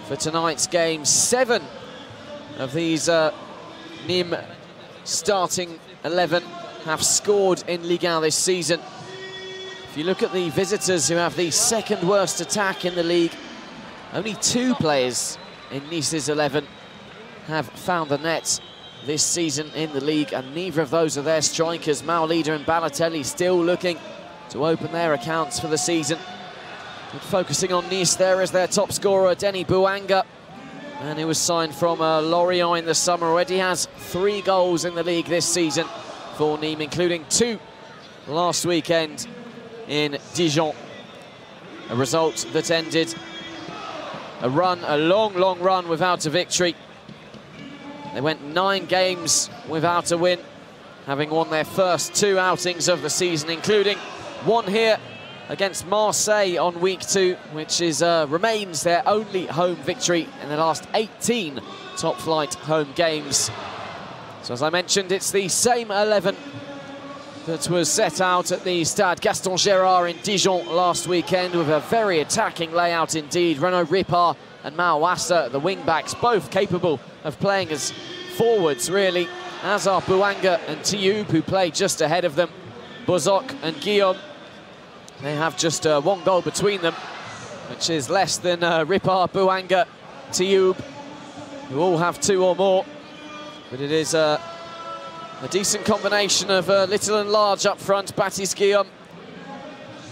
for tonight's game. 7 of these Nîmes starting 11 have scored in Ligue 1 this season. If you look at the visitors, who have the second worst attack in the league, only 2 players in Nice's 11 have found the net this season in the league, and neither of those are their strikers. Maolida and Balotelli still looking to open their accounts for the season. But focusing on Nice, there is their top scorer, Denis Bouanga, and he was signed from Lorient in the summer. Already has 3 goals in the league this season for Nîmes, including 2 last weekend in Dijon. A result that ended a long run without a victory. They went 9 games without a win, having won their first 2 outings of the season, including one here against Marseille on week 2, which is remains their only home victory in the last 18 top-flight home games. So as I mentioned, it's the same 11 that was set out at the Stade Gaston Gérard in Dijon last weekend, with a very attacking layout indeed. Renaud Ripard and Mao Wassa, the wing-backs, both capable of playing as forwards, really, as are Bouanga and Tioub, who play just ahead of them. Bozoc and Guillaume, they have just 1 goal between them, which is less than Ripard, Bouanga, Tioub, who all have 2 or more. But it is a decent combination of little and large up front. Baptiste Guillaume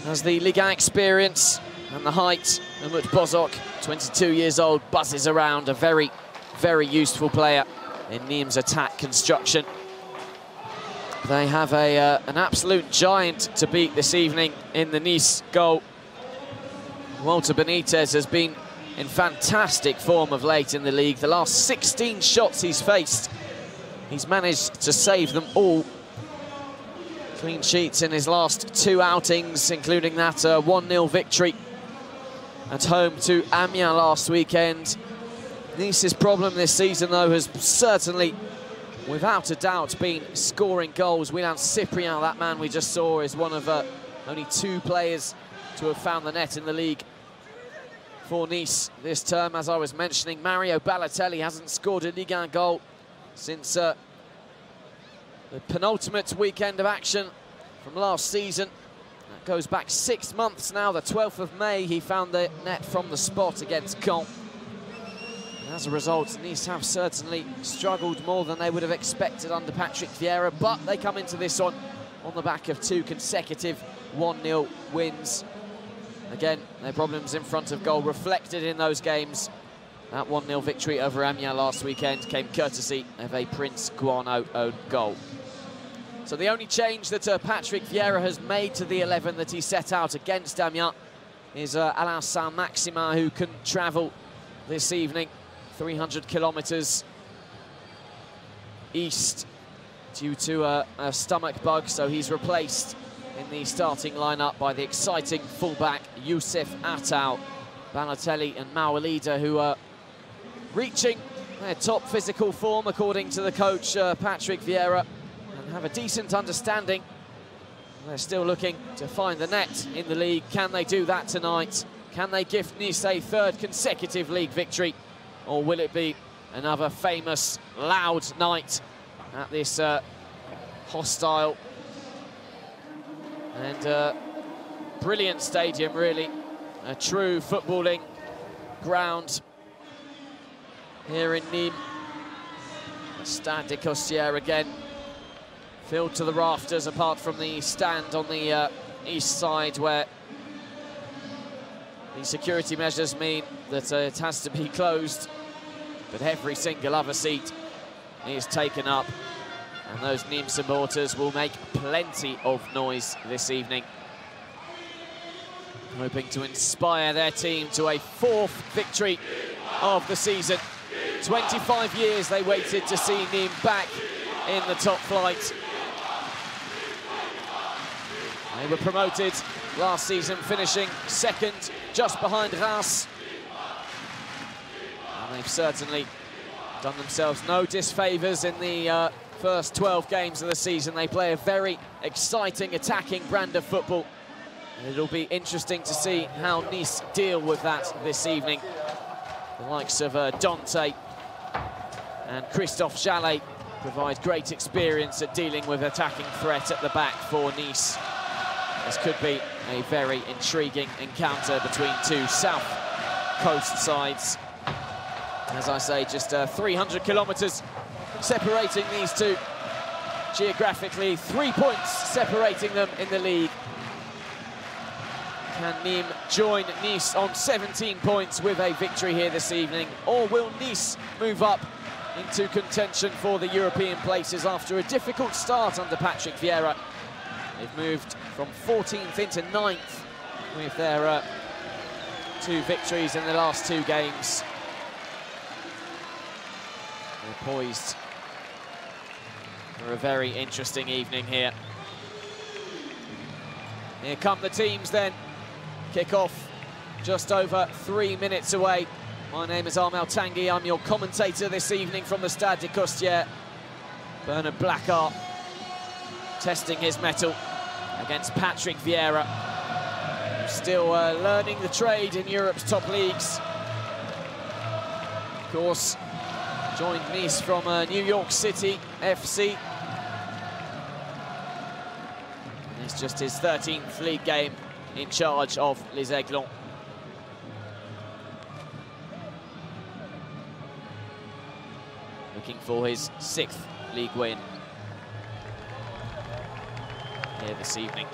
has the Ligue 1 experience and the height, and Umut Bozoc, 22 years old, buzzes around, a very, very useful player in Nîmes' attack construction. They have an absolute giant to beat this evening in the Nice goal. Walter Benitez has been in fantastic form of late in the league. The last 16 shots he's faced, he's managed to save them all. Clean sheets in his last 2 outings, including that 1-0 victory at home to Amiens last weekend. Nice's problem this season, though, has certainly, without a doubt, been scoring goals. Willian Cyprien, that man we just saw, is one of only 2 players to have found the net in the league for Nice this term. As I was mentioning, Mario Balotelli hasn't scored a Ligue 1 goal since the penultimate weekend of action from last season. That goes back 6 months now. The 12th of May, he found the net from the spot against Caen. And as a result, Nice have certainly struggled more than they would have expected under Patrick Vieira, but they come into this one on the back of 2 consecutive 1-0 wins. Again, their problems in front of goal reflected in those games. That 1-0 victory over Amiens last weekend came courtesy of a Prince Guano own goal. So the only change that Patrick Vieira has made to the 11 that he set out against Amiens is Alain Saint-Maximin, who can travel this evening 300 kilometres east due to a stomach bug, so he's replaced in the starting lineup by the exciting fullback Youssef Attal. Balotelli and Maolida, who are reaching their top physical form according to the coach Patrick Vieira, and have a decent understanding. They're still looking to find the net in the league. Can they do that tonight? Can they give Nice a 3rd consecutive league victory? Or will it be another famous, loud night at this hostile and brilliant stadium, really? A true footballing ground here in Nîmes. Stade de Costières again, filled to the rafters, apart from the stand on the east side, where the security measures mean that it has to be closed, but every single other seat is taken up, and those Nîmes supporters will make plenty of noise this evening, hoping to inspire their team to a 4th victory of the season. 25 years they waited to see Nîmes back in the top flight. They were promoted last season, finishing 2nd, just behind Reims. And they've certainly done themselves no disfavours in the first 12 games of the season. They play a very exciting, attacking brand of football. And it'll be interesting to see how Nice deal with that this evening. The likes of Dante and Christophe Jallet provide great experience at dealing with attacking threat at the back for Nice. This could be a very intriguing encounter between two South Coast sides. As I say, just 300 kilometres separating these two. Geographically, 3 points separating them in the league. Can Nîmes join Nice on 17 points with a victory here this evening? Or will Nice move up into contention for the European places after a difficult start under Patrick Vieira? They've moved from 14th into 9th with their 2 victories in the last 2 games. They're poised for a very interesting evening here. Here come the teams then. Kick-off just over 3 minutes away. My name is Armel Tanguy. I'm your commentator this evening from the Stade de Costières. Bernard Blackart testing his mettle against Patrick Vieira, who's still learning the trade in Europe's top leagues. Of course, joined Nice from New York City FC. And it's just his 13th league game in charge of Les Aiglons. Looking for his 6th league win here this evening.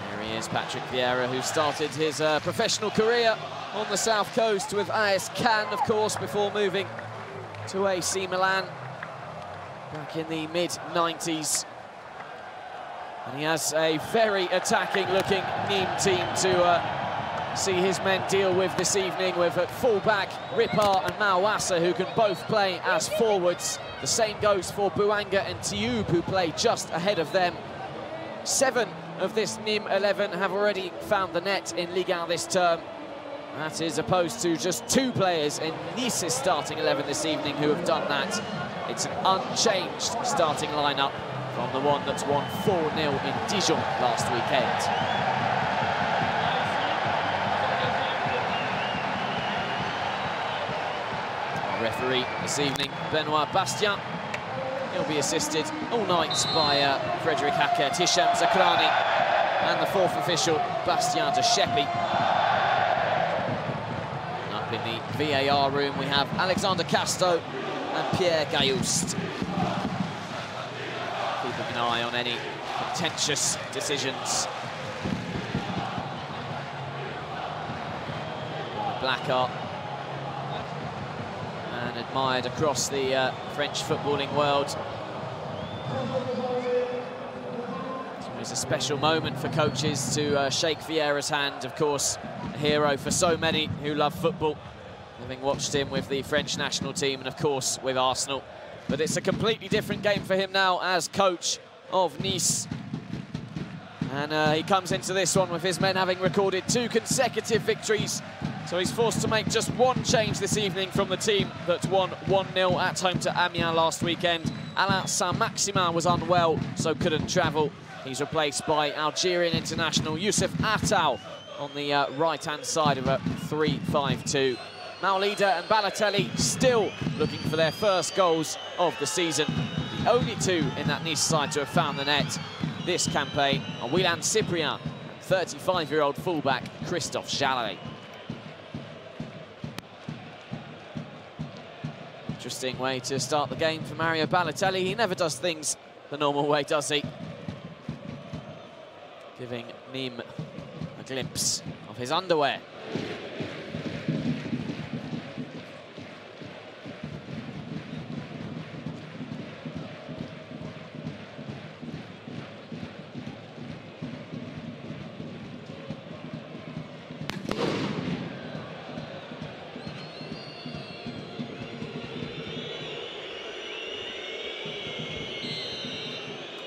There he is, Patrick Vieira, who started his professional career on the South Coast with AS Cannes, of course, before moving to AC Milan back in the mid-90s. And he has a very attacking-looking Nîmes team to see his men deal with this evening, with at full-back Ripard and Mawassa, who can both play as forwards. The same goes for Bouanga and Tioub, who play just ahead of them. 7 of this Nîmes 11 have already found the net in Ligue 1 this term. That is opposed to just 2 players in Nice's starting 11 this evening who have done that. It's an unchanged starting lineup from the one that's won 4-0 in Dijon last weekend. Our referee this evening, Benoit Bastien. He'll be assisted all night by Frédéric Hackett, Hicham Zakrani, and the 4th official, Bastien de Sheppy. Up in the VAR room, we have Alexander Casto and Pierre Gaillouste. Keeping an eye on any contentious decisions. Blackart, and admired across the French footballing world. So it's a special moment for coaches to shake Vieira's hand, of course, a hero for so many who love football, having watched him with the French national team and, of course, with Arsenal. But it's a completely different game for him now as coach of Nice. And he comes into this one with his men having recorded 2 consecutive victories. So he's forced to make just 1 change this evening from the team that won 1-0 at home to Amiens last weekend. Alain Saint-Maximin was unwell, so couldn't travel. He's replaced by Algerian international Youssef Attal on the right-hand side of a 3-5-2. Maolida and Balotelli still looking for their first goals of the season. The only 2 in that Nice side to have found the net this campaign are Willan Cyprien and 35-year-old fullback Christophe Jallet. Interesting way to start the game for Mario Balotelli. He never does things the normal way, does he? Giving Nîmes a glimpse of his underwear.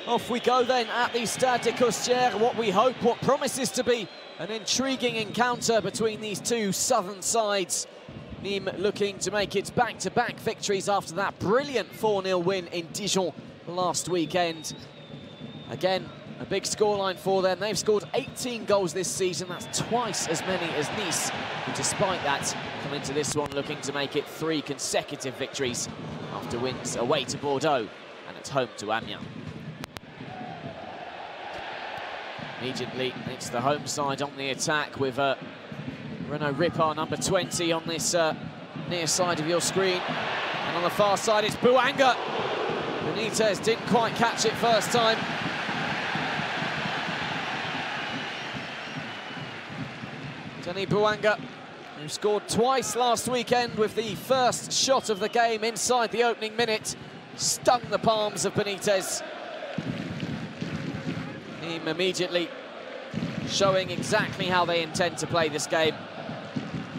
Off we go then at the Stade de Costières, what we hope, what promises to be an intriguing encounter between these 2 southern sides. Nîmes looking to make its back-to-back victories after that brilliant 4-0 win in Dijon last weekend. Again, A big scoreline for them. They've scored 18 goals this season. That's twice as many as Nice. And despite that, come into this one looking to make it 3 consecutive victories after wins away to Bordeaux and at home to Amiens. Immediately, it's the home side on the attack with Renaud Ripard, number 20, on this near side of your screen. And on the far side, it's Bouanga. Benitez didn't quite catch it first time. Denis Bouanga, who scored twice last weekend with the first shot of the game inside the opening minute, stung the palms of Benitez. Nîmes immediately showing exactly how they intend to play this game,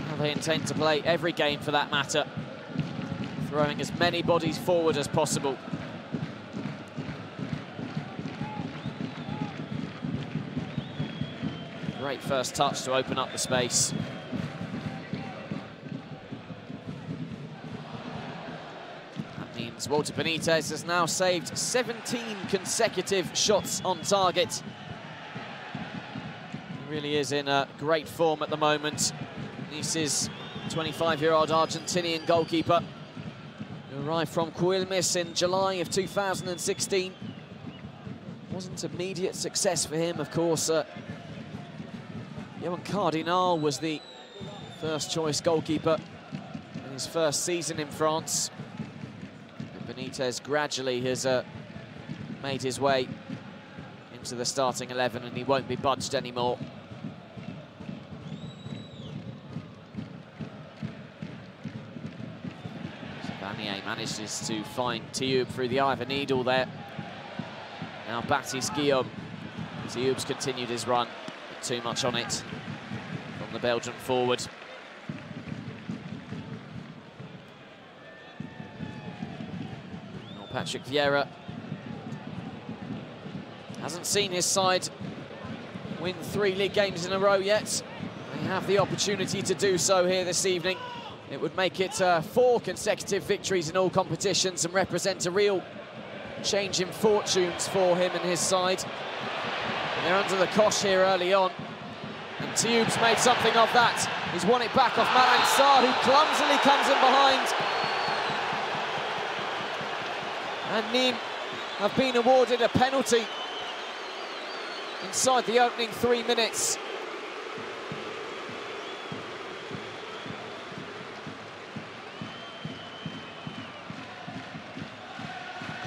how they intend to play every game for that matter, throwing as many bodies forward as possible. Great first touch to open up the space. That means Walter Benitez has now saved 17 consecutive shots on target. He really is in great form at the moment. Nice's 25-year-old Argentinian goalkeeper, who arrived from Quilmes in July of 2016. Wasn't immediate success for him, of course. Johan Cardinal was the first-choice goalkeeper in his first season in France. And Benitez gradually has made his way into the starting 11, and he won't be budged anymore. Vanier manages to find Thioub through the eye of a needle there. Now Baptiste Guillaume. Thioub's continued his run. Too much on it from the Belgian forward. Well, Patrick Vieira hasn't seen his side win 3 league games in a row yet. They have the opportunity to do so here this evening. It would make it 4 consecutive victories in all competitions and represent a real change in fortunes for him and his side. They're under the cosh here early on, and Thioub's made something of that. He's won it back off Malang Sarr, who clumsily comes in behind. And Nîmes have been awarded a penalty inside the opening 3 minutes.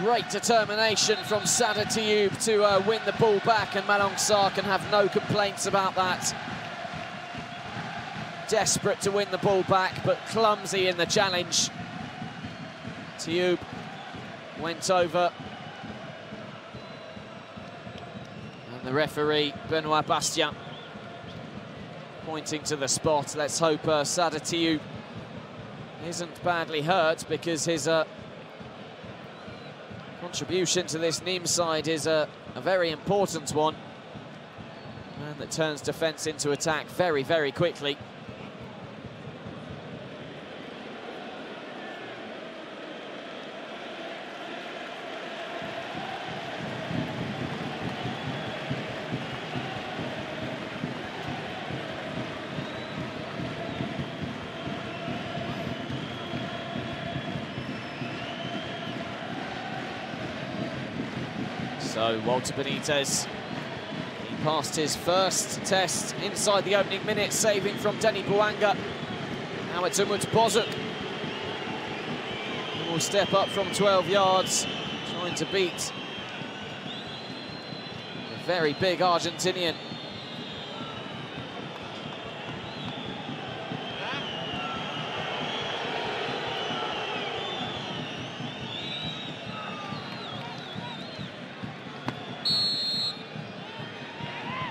Great determination from Sada Thioub to win the ball back, and Malang Sarr can have no complaints about that. Desperate to win the ball back, but clumsy in the challenge. Thioub went over. And the referee, Benoit Bastien, pointing to the spot. Let's hope Sada Thioub isn't badly hurt, because his contribution to this Nîmes side is a very important one. Man that turns defence into attack very, very quickly. So Walter Benitez, he passed his first test inside the opening minute, saving from Denis Bouanga. Now it's Umut Bozuk, who will step up from 12 yards, trying to beat a very big Argentinian.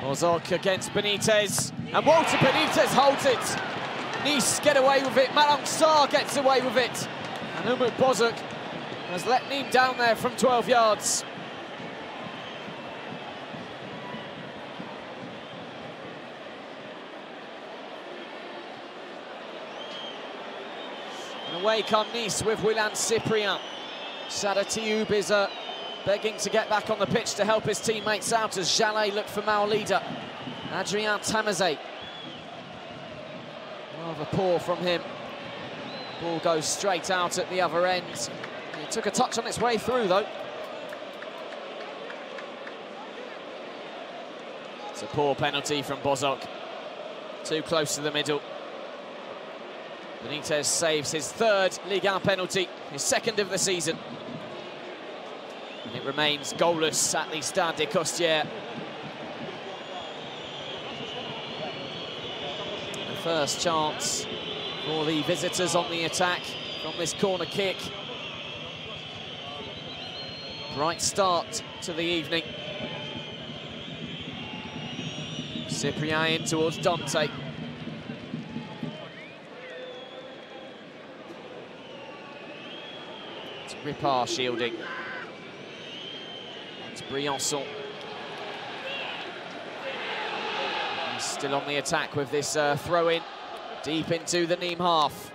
Bozok against Benitez, and Walter Benitez holds it. Nice get away with it, Malang Sarr gets away with it, and Umut Bozok has let Nîmes down there from 12 yards. And away come Nice with Willan Cyprien. Sada Thioub is begging to get back on the pitch to help his teammates out as Jallet looked for Maolida. Adrien Tamazet. Rather poor from him. Ball goes straight out at the other end. He took a touch on its way through, though. It's a poor penalty from Bozok. Too close to the middle. Benitez saves his third Ligue 1 penalty, his second of the season. And it remains goalless at the Stade des Costières. The first chance for the visitors on the attack from this corner kick. Bright start to the evening. Cyprien towards Dante. It's Ripard shielding. It's Briançon. He's still on the attack with this throw-in deep into the Nîmes half.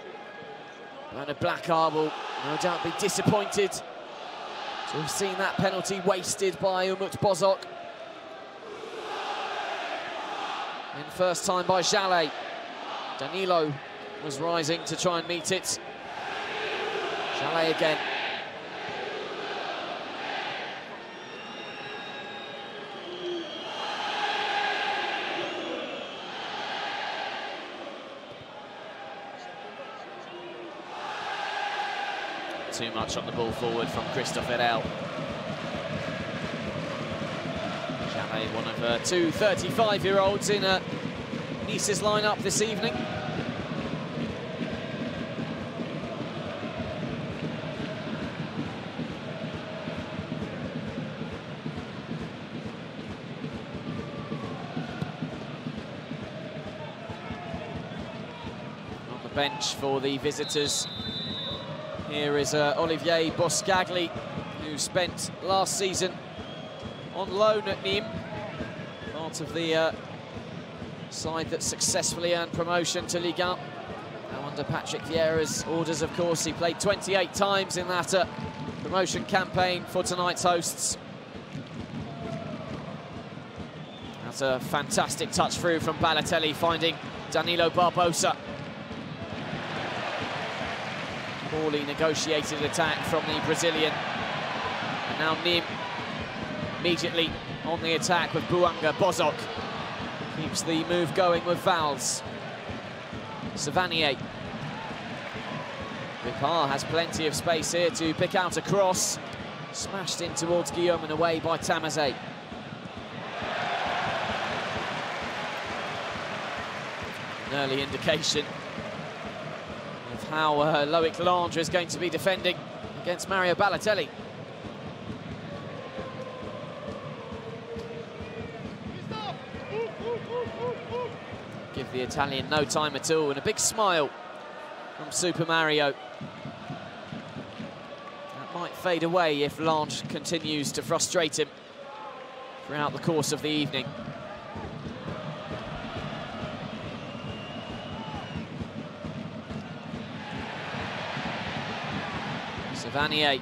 Bernard Blacard will no doubt be disappointed to have seen that penalty wasted by Umut Bozok. In first time by Jallet. Danilo was rising to try and meet it. Jallet again. Too much on the ball forward from Christophe Herel. Jallet, one of two 35-year-olds in Nice's lineup this evening. On the bench for the visitors, here is Olivier Boscagli, who spent last season on loan at Nîmes, part of the side that successfully earned promotion to Ligue 1. Now under Patrick Vieira's orders, of course, he played 28 times in that promotion campaign for tonight's hosts. That's a fantastic touch through from Balotelli, finding Danilo Barbosa. Poorly negotiated attack from the Brazilian. And now Nîmes immediately on the attack with Bouanga. Bozok keeps the move going with Valls. Savanier. Ripard has plenty of space here to pick out a cross. Smashed in towards Guillaume and away by Tamazet. An early indication of how Loic Landre is going to be defending against Mario Balotelli. Give the Italian no time at all, and a big smile from Super Mario. That might fade away if Landre continues to frustrate him throughout the course of the evening. Savanier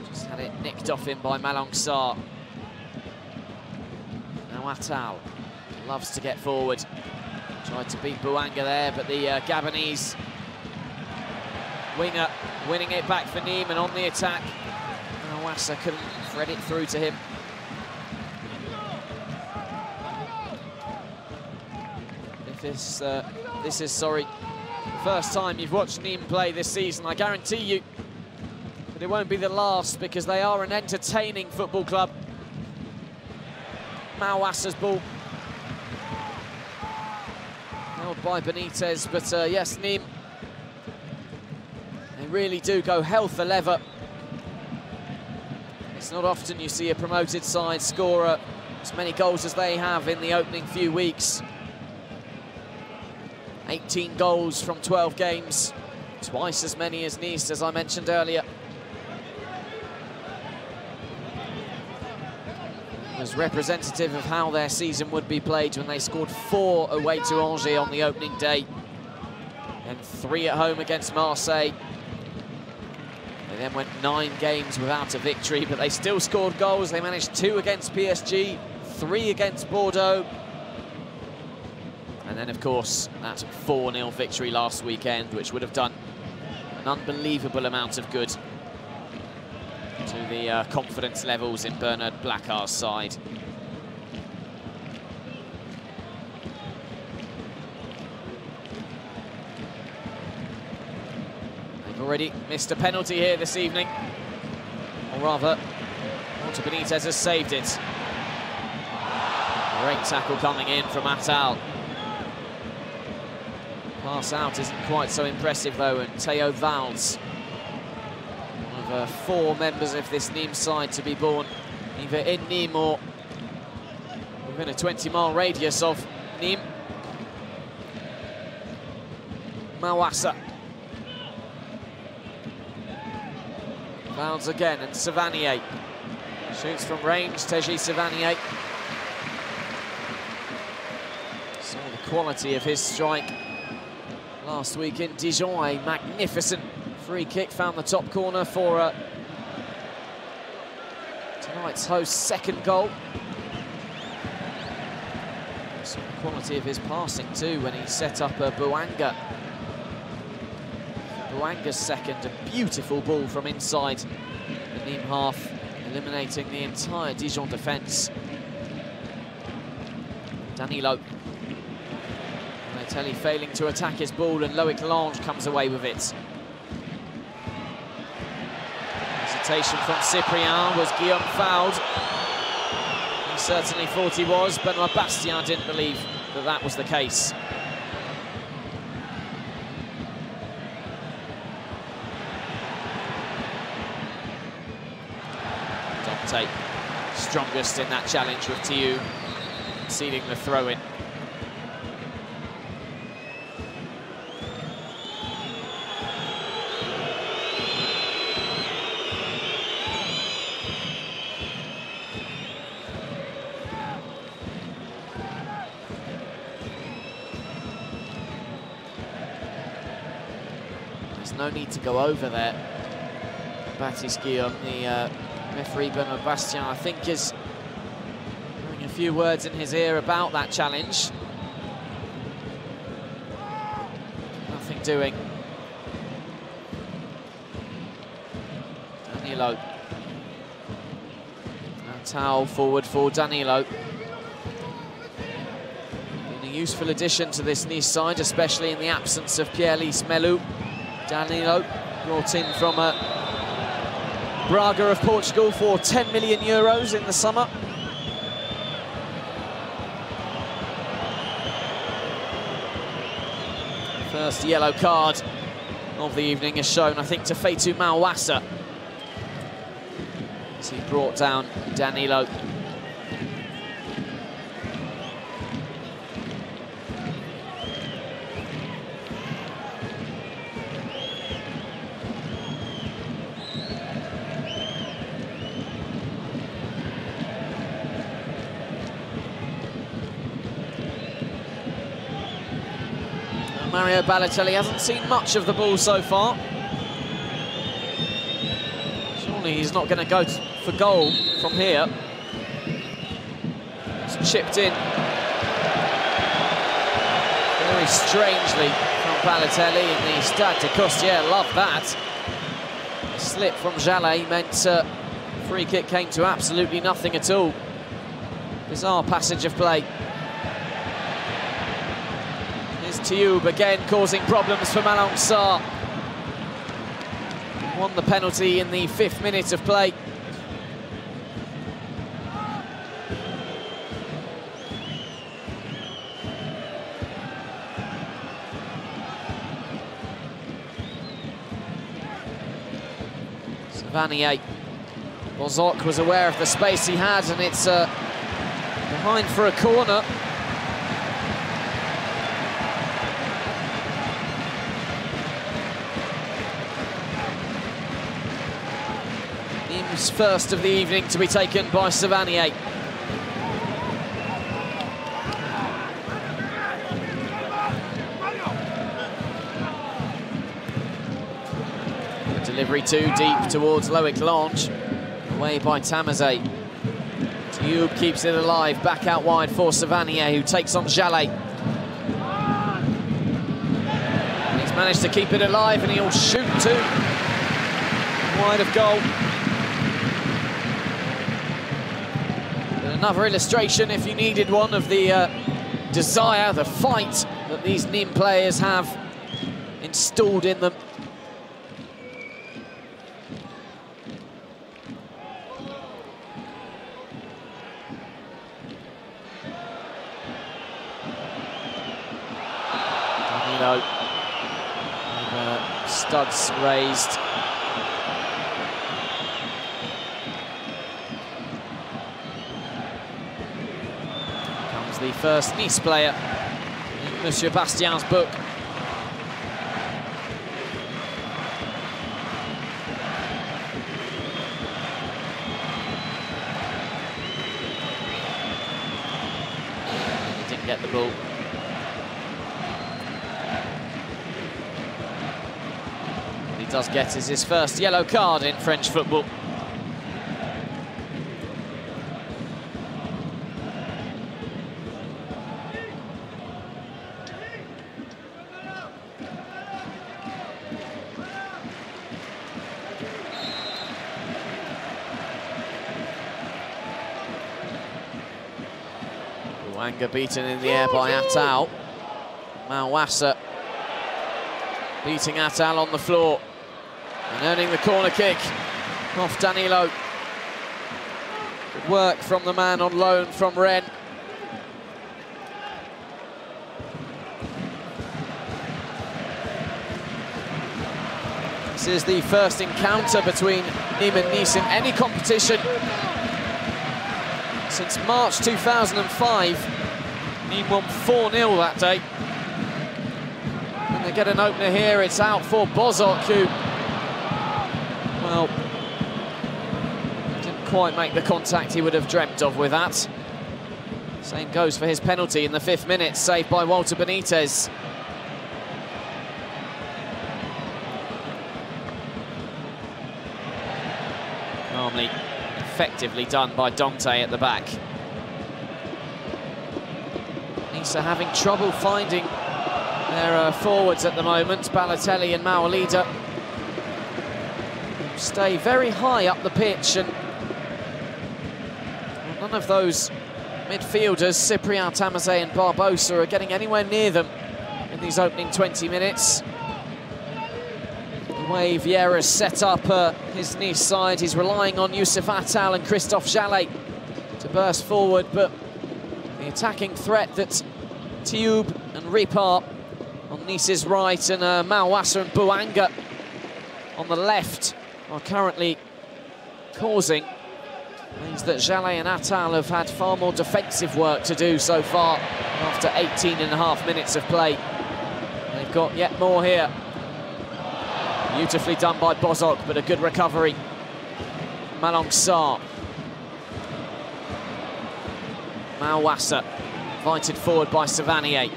just had it nicked off him by Malang Sarr. Now Attal loves to get forward. Tried to beat Bouanga there, but the Gabonese winger winning it back for Nîmes and on the attack. Awassa couldn't thread it through to him. If this is the first time you've watched Nîmes play this season, I guarantee you that it won't be the last, because they are an entertaining football club. Mawassa's ball held by Benitez, but yes, Nîmes, they really do go hell for leather. It's not often you see a promoted side score as many goals as they have in the opening few weeks. 18 goals from 12 games, twice as many as Nice, as I mentioned earlier. It was representative of how their season would be played when they scored 4 away to Angers on the opening day and 3 at home against Marseille. They then went 9 games without a victory, but they still scored goals. They managed 2 against PSG, 3 against Bordeaux. And then, of course, that 4-0 victory last weekend, which would have done an unbelievable amount of good to the confidence levels in Bernard Blacquart's side. They've already missed a penalty here this evening, or rather, Walter Benitez has saved it. Great tackle coming in from Attal. Pass out isn't quite so impressive though, and Theo Valls, one of 4 members of this Nîmes side to be born either in Nîmes or within a 20-mile radius of Nîmes. Mawassa. Valls again, and Savanier shoots from range. Teji Savanier. Saw the quality of his strike last week in Dijon. A magnificent free kick found the top corner for tonight's host's second goal. Saw the quality of his passing too when he set up Bouanga. Bouanga's second, a beautiful ball from inside the Nîmes half, eliminating the entire Dijon defence. Danilo. Telly failing to attack his ball, and Loic Lange comes away with it. Hesitation from Cyprien. Was Guillaume fouled? He certainly thought he was. Benoit Bastien didn't believe that that was the case. Dante, strongest in that challenge with Thiou, conceding the throw-in. No need to go over there. Baptiste Guillaume, the referee Benoit Bastien, I think, is having a few words in his ear about that challenge. Nothing doing. Danilo. Attal forward for Danilo. Been a useful addition to this Nice side, especially in the absence of Pierre-Lys Melou. Danilo, brought in from Braga of Portugal for 10 million euros in the summer. First yellow card of the evening is shown, I think, to Fatou Mawassa, as he brought down Danilo. Mario Balotelli hasn't seen much of the ball so far. Surely he's not going to go for goal from here. It's chipped in very strangely from Balotelli in the Stade de Costières. Love that. A slip from Jallet meant free kick came to absolutely nothing at all. Bizarre passage of play. Thiou again causing problems for Malang Sarr. Won the penalty in the 5th minute of play. Savanier. Bozok was aware of the space he had, and it's behind for a corner. Nîmes' first of the evening to be taken by Savanier. Delivery too deep towards Loic Lange. Away by Tamazet. Tioub keeps it alive, back out wide for Savanier, who takes on Jallet. He's managed to keep it alive, and he'll shoot too. Wide of goal. But another illustration, if you needed one, of the desire, the fight that these Nîmes players have installed in them. Danilo, studs raised. Comes the first Nice player in Monsieur Bastien's book. He didn't get the ball. What he does get is his first yellow card in French football. Wanga beaten in the air by Attal. Mawassa beating Attal on the floor and earning the corner kick off Danilo. Good work from the man on loan from Rennes. This is the first encounter between Nîmes and Nice in any competition since March 2005. Nîmes won 4-0 that day. And they get an opener here, it's out for Bozok, who, well, didn't quite make the contact he would have dreamt of with that. Same goes for his penalty in the 5th minute, saved by Walter Benitez. Calmly, effectively done by Dante at the back. Nice are having trouble finding their forwards at the moment. Balotelli and Maolida stay very high up the pitch, and none of those midfielders, Cyprien, Tamazet and Barbosa, are getting anywhere near them in these opening 20 minutes. The way Vieira's set up his Nice side, he's relying on Youssef Attal and Christophe Jallet to burst forward, but the attacking threat that Tioub and Ripart on Nice's right and Mawassa and Bouanga on the left are currently causing means that Jallet and Attal have had far more defensive work to do so far after 18.5 minutes of play. They've got yet more here. Beautifully done by Bozok, but a good recovery. Malong Sarr. Mawassa invited forward by Savanier.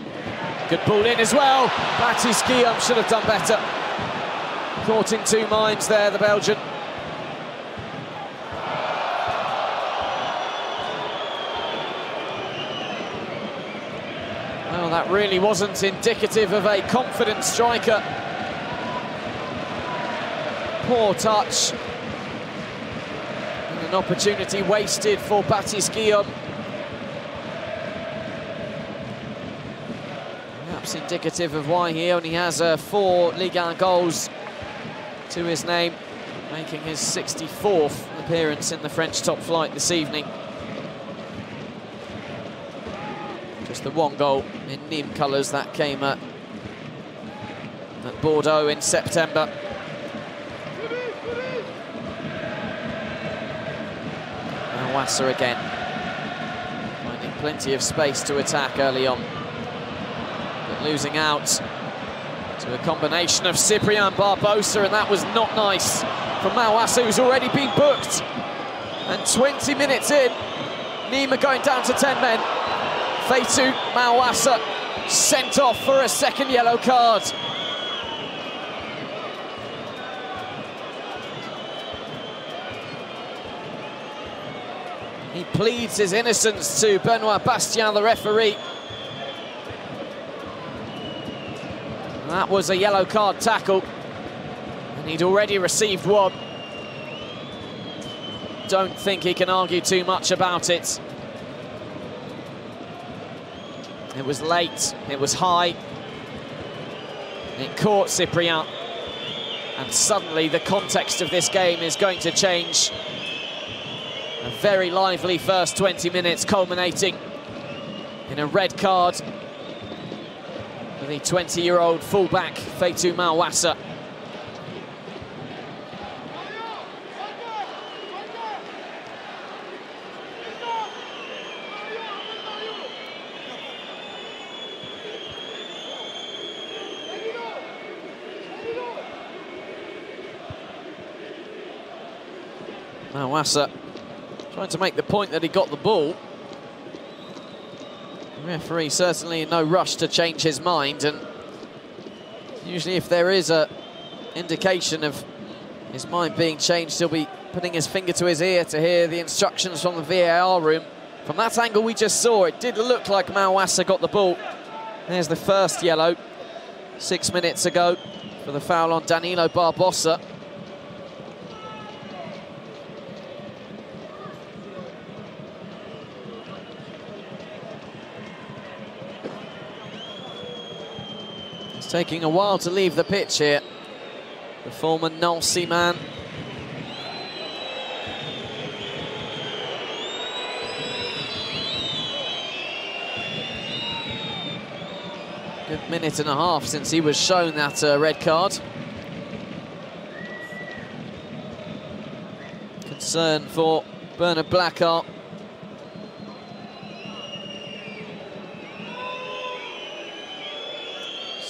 Good ball in as well. Baptiste Guillaume should have done better. Caught in two minds there, the Belgian. Well, that really wasn't indicative of a confident striker. Poor touch. And an opportunity wasted for Baptiste Guillaume. Perhaps indicative of why he only has 4 Ligue 1 goals to his name, making his 64th appearance in the French top flight this evening. Just the 1 goal in Nîmes colours that came at Bordeaux in September. Mawassa again, finding plenty of space to attack early on, but losing out to a combination of Cyprien Barbosa, and that was not nice from Mawassa, who's already been booked. And 20 minutes in, Nîmes are going down to 10 men. Fatou Mawassa sent off for a second yellow card. He pleads his innocence to Benoit Bastien, the referee. And that was a yellow card tackle, and he'd already received one. Don't think he can argue too much about it. It was late, it was high, it caught Cyprien, and suddenly the context of this game is going to change. A very lively first 20 minutes culminating in a red card for the 20-year-old fullback Fatou Mawassa. Mawassa trying to make the point that he got the ball. The referee certainly in no rush to change his mind, and usually if there is a indication of his mind being changed, he'll be putting his finger to his ear to hear the instructions from the VAR room. From that angle we just saw, it did look like Mawassa got the ball. There's the first yellow 6 minutes ago for the foul on Danilo Barbosa. Taking a while to leave the pitch here, the former Nancy man. Good minute and a half since he was shown that red card. Concern for Bernard Blackart.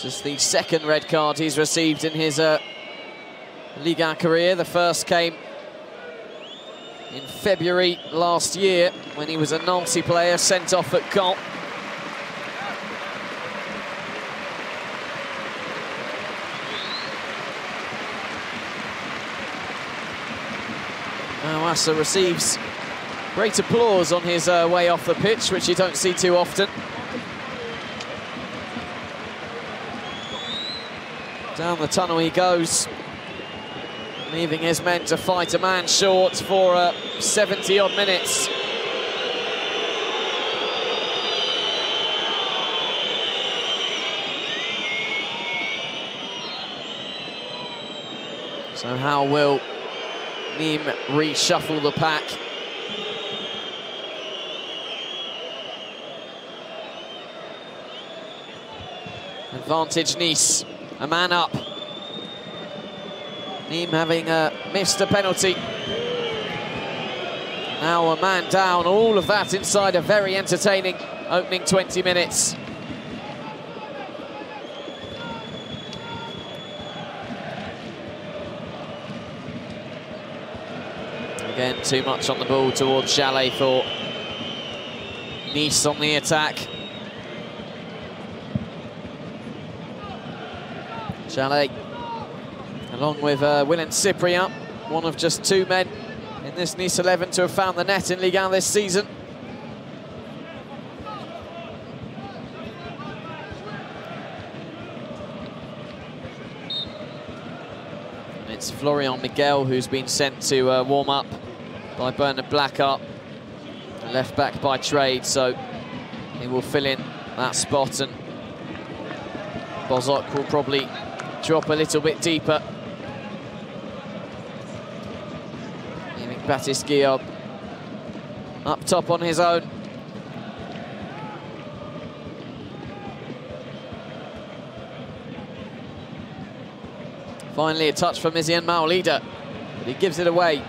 This is the second red card he's received in his Ligue 1 career. The first came in February last year when he was a Nancy player sent off at Caen. Mawassa receives great applause on his way off the pitch, which you don't see too often. Down the tunnel he goes, leaving his men to fight a man short for 70-odd minutes. So how will Nîmes reshuffle the pack? Advantage Nice. A man up. Nîmes having missed a penalty. Now a man down. All of that inside a very entertaining opening 20 minutes. Again, too much on the ball towards Chalet for Nice on the attack. Chalet, along with Willem Cyprien, one of just two men in this Nice 11 to have found the net in Ligue 1 this season. It's Florian Miguel who's been sent to warm up by Bernard Blackart, left back by trade, so he will fill in that spot, and Bozok will probably drop a little bit deeper. Leaving Baptiste Guillaume up top on his own. Finally a touch from Mizien Maolida, but he gives it away.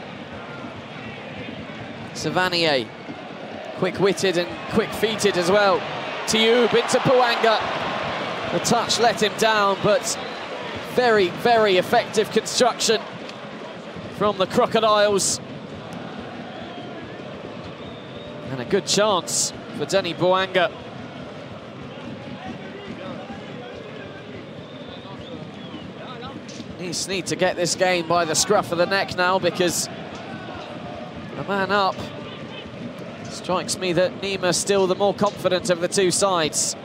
Savanier, quick-witted and quick-feeted as well. Tioub into Bouanga. The touch let him down, but very, very effective construction from the Crocodiles. And a good chance for Denis Bouanga. Nice need to get this game by the scruff of the neck now, because a man up Strikes me that Nîmes are still the more confident of the two sides.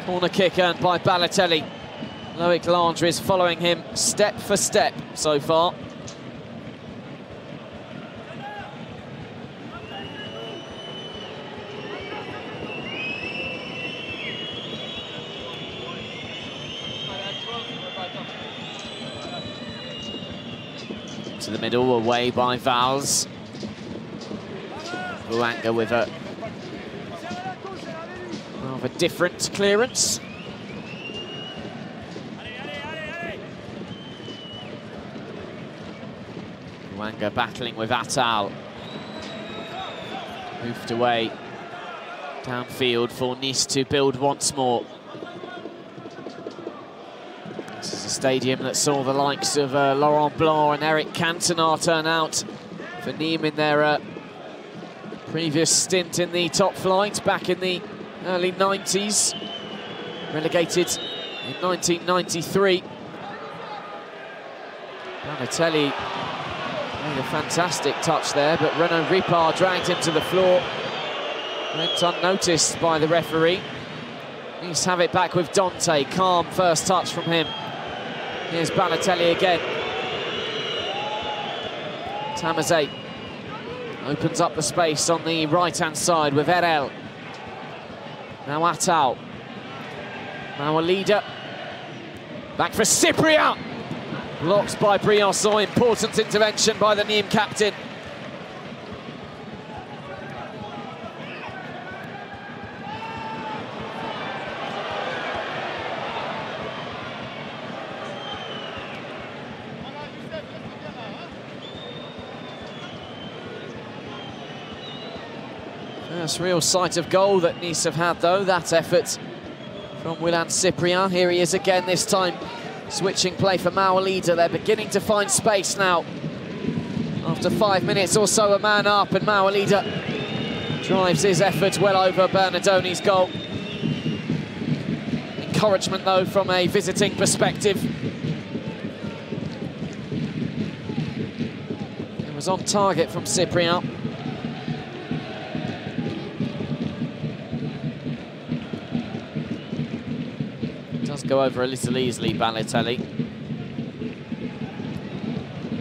Corner kick earned by Balotelli. Loic Landry is following him step for step so far. To the middle, away by Valls. Bouanga with a rather different clearance. Bouanga battling with Attal. Moved away downfield for Nice to build once more. This is a stadium that saw the likes of Laurent Blanc and Eric Cantona turn out for Nîmes in their previous stint in the top flight back in the early 90s. Relegated in 1993. Balotelli made a fantastic touch there, but Renaud Ripard dragged him to the floor. Went unnoticed by the referee. Nice have it back with Dante. Calm first touch from him. Here's Balotelli again. Tamazet opens up the space on the right-hand side with Erel. Now Attal. Now a leader. Back for Cyprien. Blocked by Briançon. Important intervention by the Nîmes captain. First real sight of goal that Nice have had, though, that effort from Willian Cyprien. Here he is again, this time switching play for Mawalida. They're beginning to find space now. After 5 minutes or so, a man up, and Mawalida drives his effort well over Bernardoni's goal. Encouragement, though, from a visiting perspective. It was on target from Cyprien. Go over a little easily, Balotelli.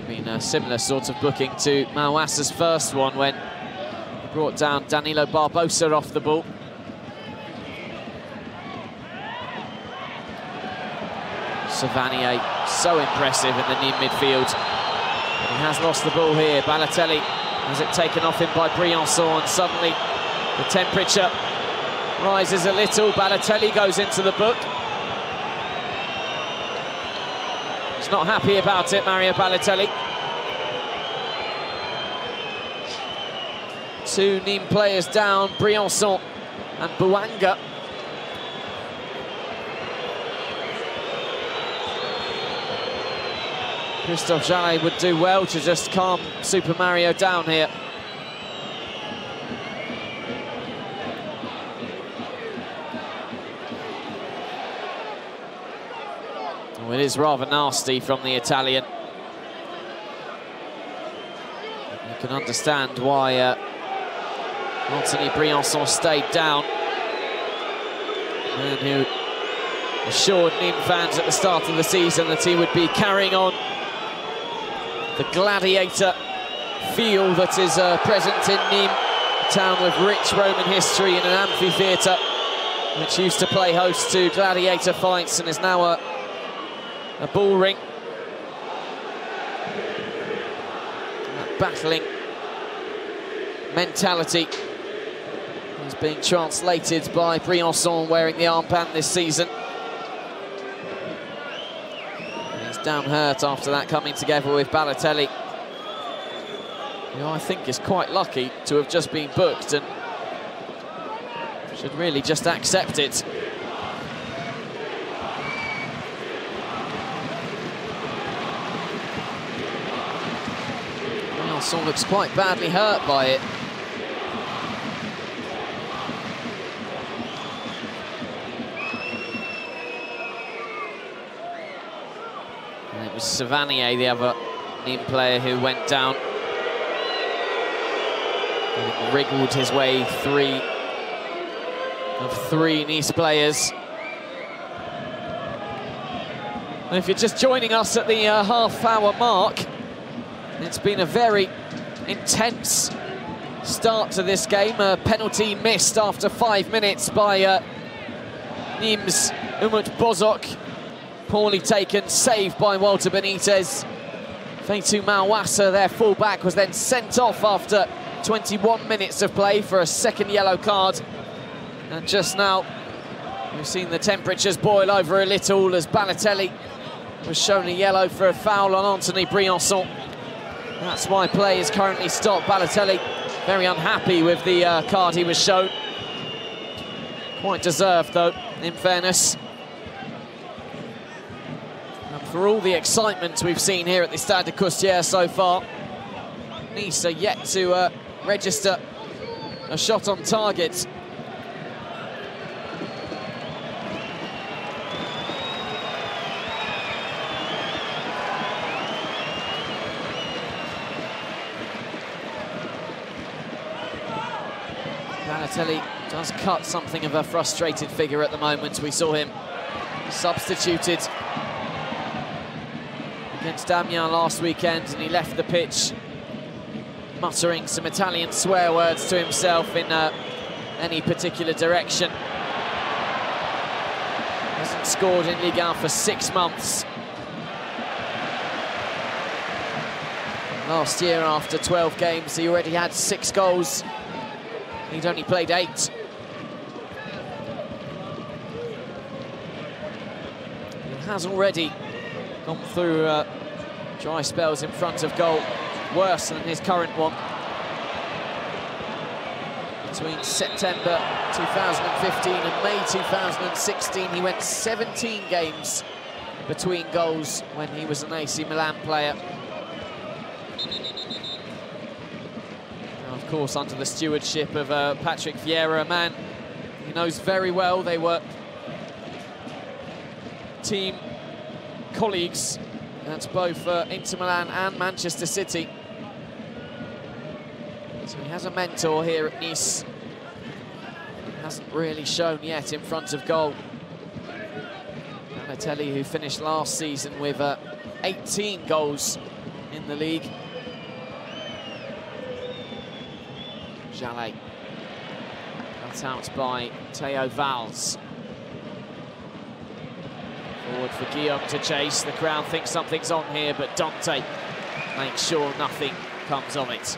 Been a similar sort of booking to Mawassa's first one when he brought down Danilo Barbosa off the ball. Savanier, so impressive in the Nîmes midfield. He has lost the ball here. Balotelli has it taken off him by Briançon, and suddenly the temperature rises a little. Balotelli goes into the book. Not happy about it, Mario Balotelli. Two Nîmes players down, Briançon and Bouanga. Christophe Jallet would do well to just calm Super Mario down here. It is rather nasty from the Italian. You can understand why Anthony Briançon stayed down. Man who assured Nîmes fans at the start of the season that he would be carrying on the gladiator feel that is present in Nîmes, a town with rich Roman history and an amphitheatre which used to play host to gladiator fights and is now a ball ring. That battling mentality is being translated by Briançon wearing the armband this season. He's down hurt after that, coming together with Balotelli, who I think is quite lucky to have just been booked and should really just accept it. Briançon looks quite badly hurt by it. And it was Savanier, the other Nîmes player, who went down. Having wriggled his way through three Nice players. And if you're just joining us at the half-hour mark, it's been a very intense start to this game. A penalty missed after 5 minutes by Nîmes' Umut Bozok. Poorly taken, saved by Walter Benitez. Feitu Mawassa, their full-back, was then sent off after 21 minutes of play for a second yellow card. And just now, we've seen the temperatures boil over a little as Balotelli was shown a yellow for a foul on Anthony Briançon. That's why play is currently stopped. Balotelli very unhappy with the card he was shown. Quite deserved, though, in fairness. And for all the excitement we've seen here at the Stade de Costières so far, Nice are yet to register a shot on target. Balotelli does cut something of a frustrated figure at the moment. We saw him substituted against Amiens last weekend, and he left the pitch muttering some Italian swear words to himself in any particular direction. Hasn't scored in Ligue 1 for 6 months. Last year, after 12 games, he already had 6 goals. He'd only played 8. He has already gone through dry spells in front of goal, worse than his current one. Between September 2015 and May 2016, he went 17 games between goals when he was an AC Milan player. Of course, under the stewardship of Patrick Vieira, a man he knows very well. They were team colleagues at both Inter Milan and Manchester City. So he has a mentor here at Nice. Hasn't really shown yet in front of goal. Balotelli, who finished last season with 18 goals in the league. Jallet, cut out by Theo Valls. Forward for Guillaume to chase. The crowd thinks something's on here, but Dante makes sure nothing comes of it.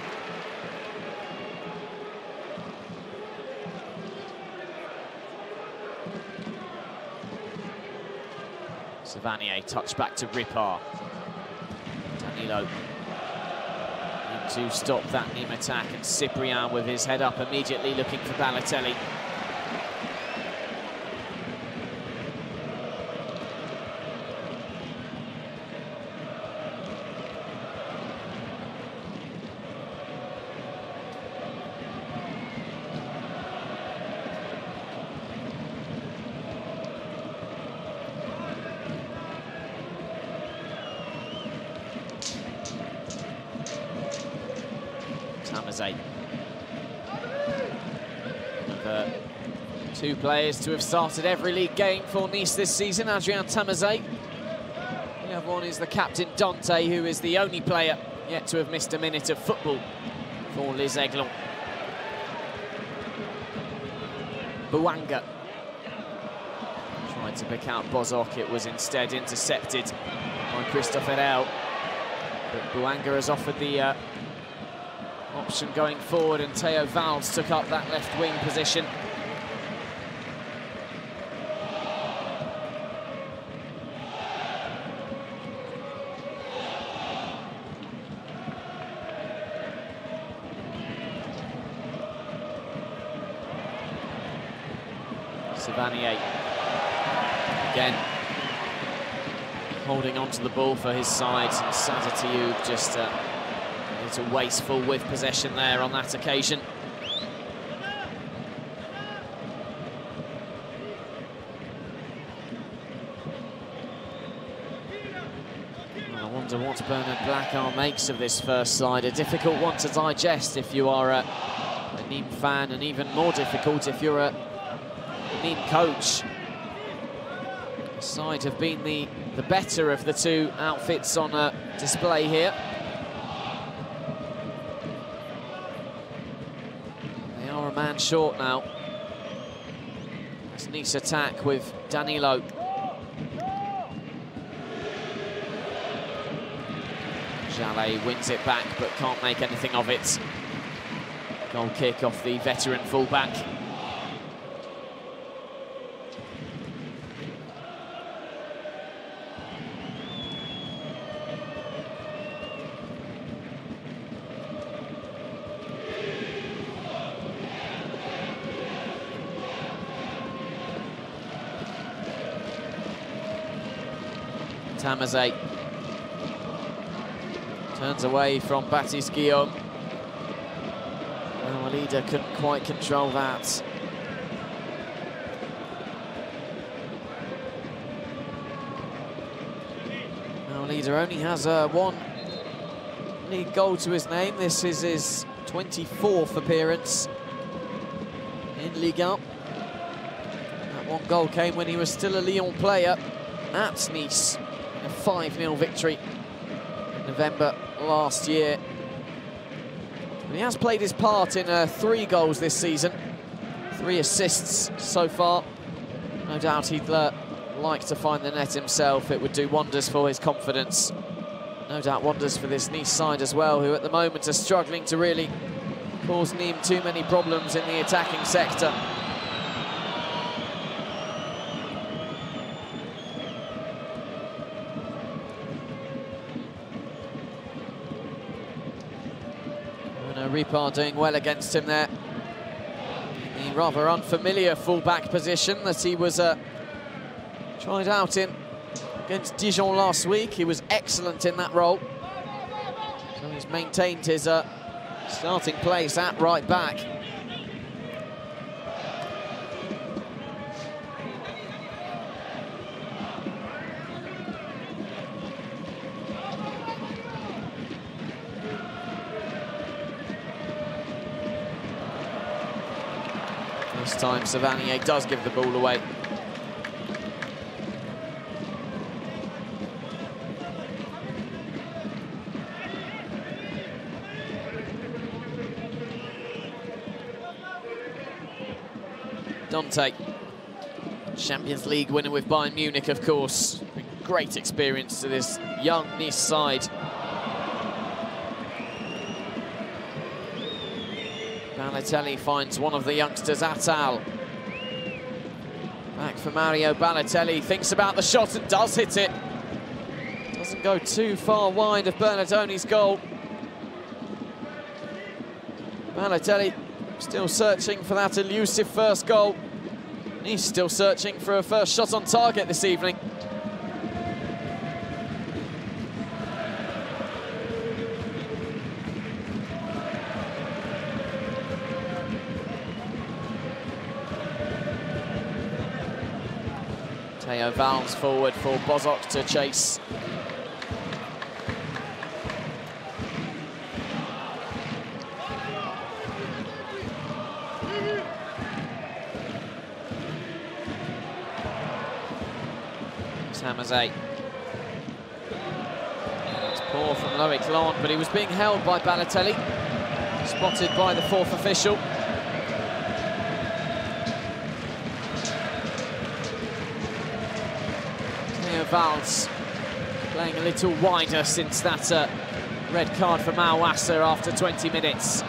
Savanier, touch back to Ripard. Danilo to stop that Nîmes attack, and Cyprien with his head up immediately looking for Balotelli. Two players to have started every league game for Nice this season, Adrien Tamazet. The other one is the captain, Dante, who is the only player yet to have missed a minute of football for Les Aiglons. Bouanga tried to pick out Bozok. It was instead intercepted by Christophe Herel. But Bouanga has offered the option going forward, and Theo Valls took up that left wing position. Savanier again holding on to the ball for his side, and Sadatiou just a little wasteful with possession there on that occasion. I wonder what Bernard Blacquart makes of this first slide. A difficult one to digest if you are Nîmes fan, and even more difficult if you're a Nîmes coach. The side have been the better of the two outfits on display here. They are a man short now. That's Nice attack with Danilo. Jallet wins it back but can't make anything of it. Goal kick off the veteran fullback. Tamazet turns away from Baptiste Guillaume. Our leader couldn't quite control that. Our leader only has one league goal to his name. This is his 24th appearance in Ligue 1. That one goal came when he was still a Lyon player at Nice. A 5-0 victory in November last year. But he has played his part in 3 goals this season, 3 assists so far. No doubt he'd like to find the net himself. It would do wonders for his confidence. No doubt wonders for this Nice side as well, who at the moment are struggling to really cause Nîmes too many problems in the attacking sector. Ripard doing well against him there. The rather unfamiliar full-back position that he was tried out in against Dijon last week. He was excellent in that role. So he's maintained his starting place at right back. This time Savanier does give the ball away. Dante, Champions League winner with Bayern Munich, of course. Great experience to this young Nice side. Balotelli finds one of the youngsters, Attal. Back for Mario Balotelli, thinks about the shot and does hit it. Doesn't go too far wide of Bernardoni's goal. Balotelli still searching for that elusive first goal. He's still searching for a first shot on target this evening. Theo Valls forward for Bozok to chase. Tamazet. It's poor from Loic Lon, but he was being held by Balotelli. Spotted by the 4th official. Valls playing a little wider since that red card for Mawassa after 20 minutes.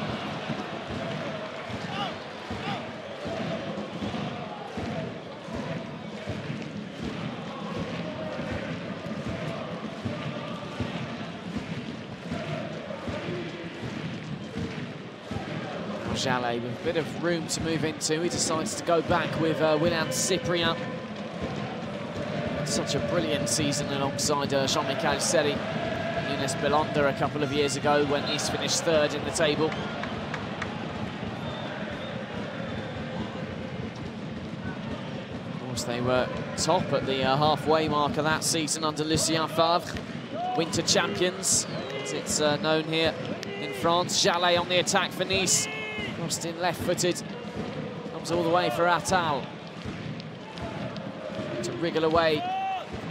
Jallet with a bit of room to move into. He decides to go back with Willian Cyprien. Such a brilliant season alongside Jean-Michel Seri, Younes Belanda a couple of years ago when Nice finished 3rd in the table. Of course, they were top at the halfway mark of that season under Lucien Favre. Winter champions, as it's known here in France. Jallet on the attack for Nice. Crossed in left-footed. Comes all the way for Attal. To wriggle away.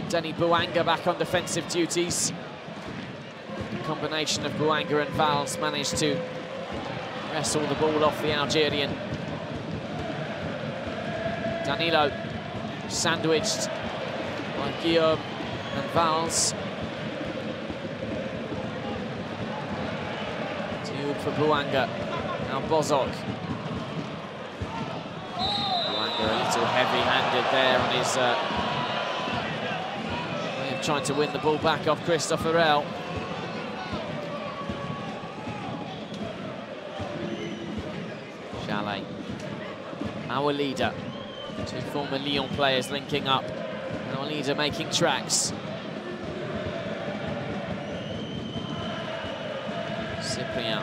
Denis Bouanga back on defensive duties. The combination of Bouanga and Valls managed to wrestle the ball off the Algerian. Danilo sandwiched by Guillaume and Valls. Tube for Bouanga. Now Bozok. Bouanga a little heavy-handed there on his way of trying to win the ball back off Christophe Herel. Chalet. Our leader. Two former Lyon players linking up. Our leader making tracks. Cyprien.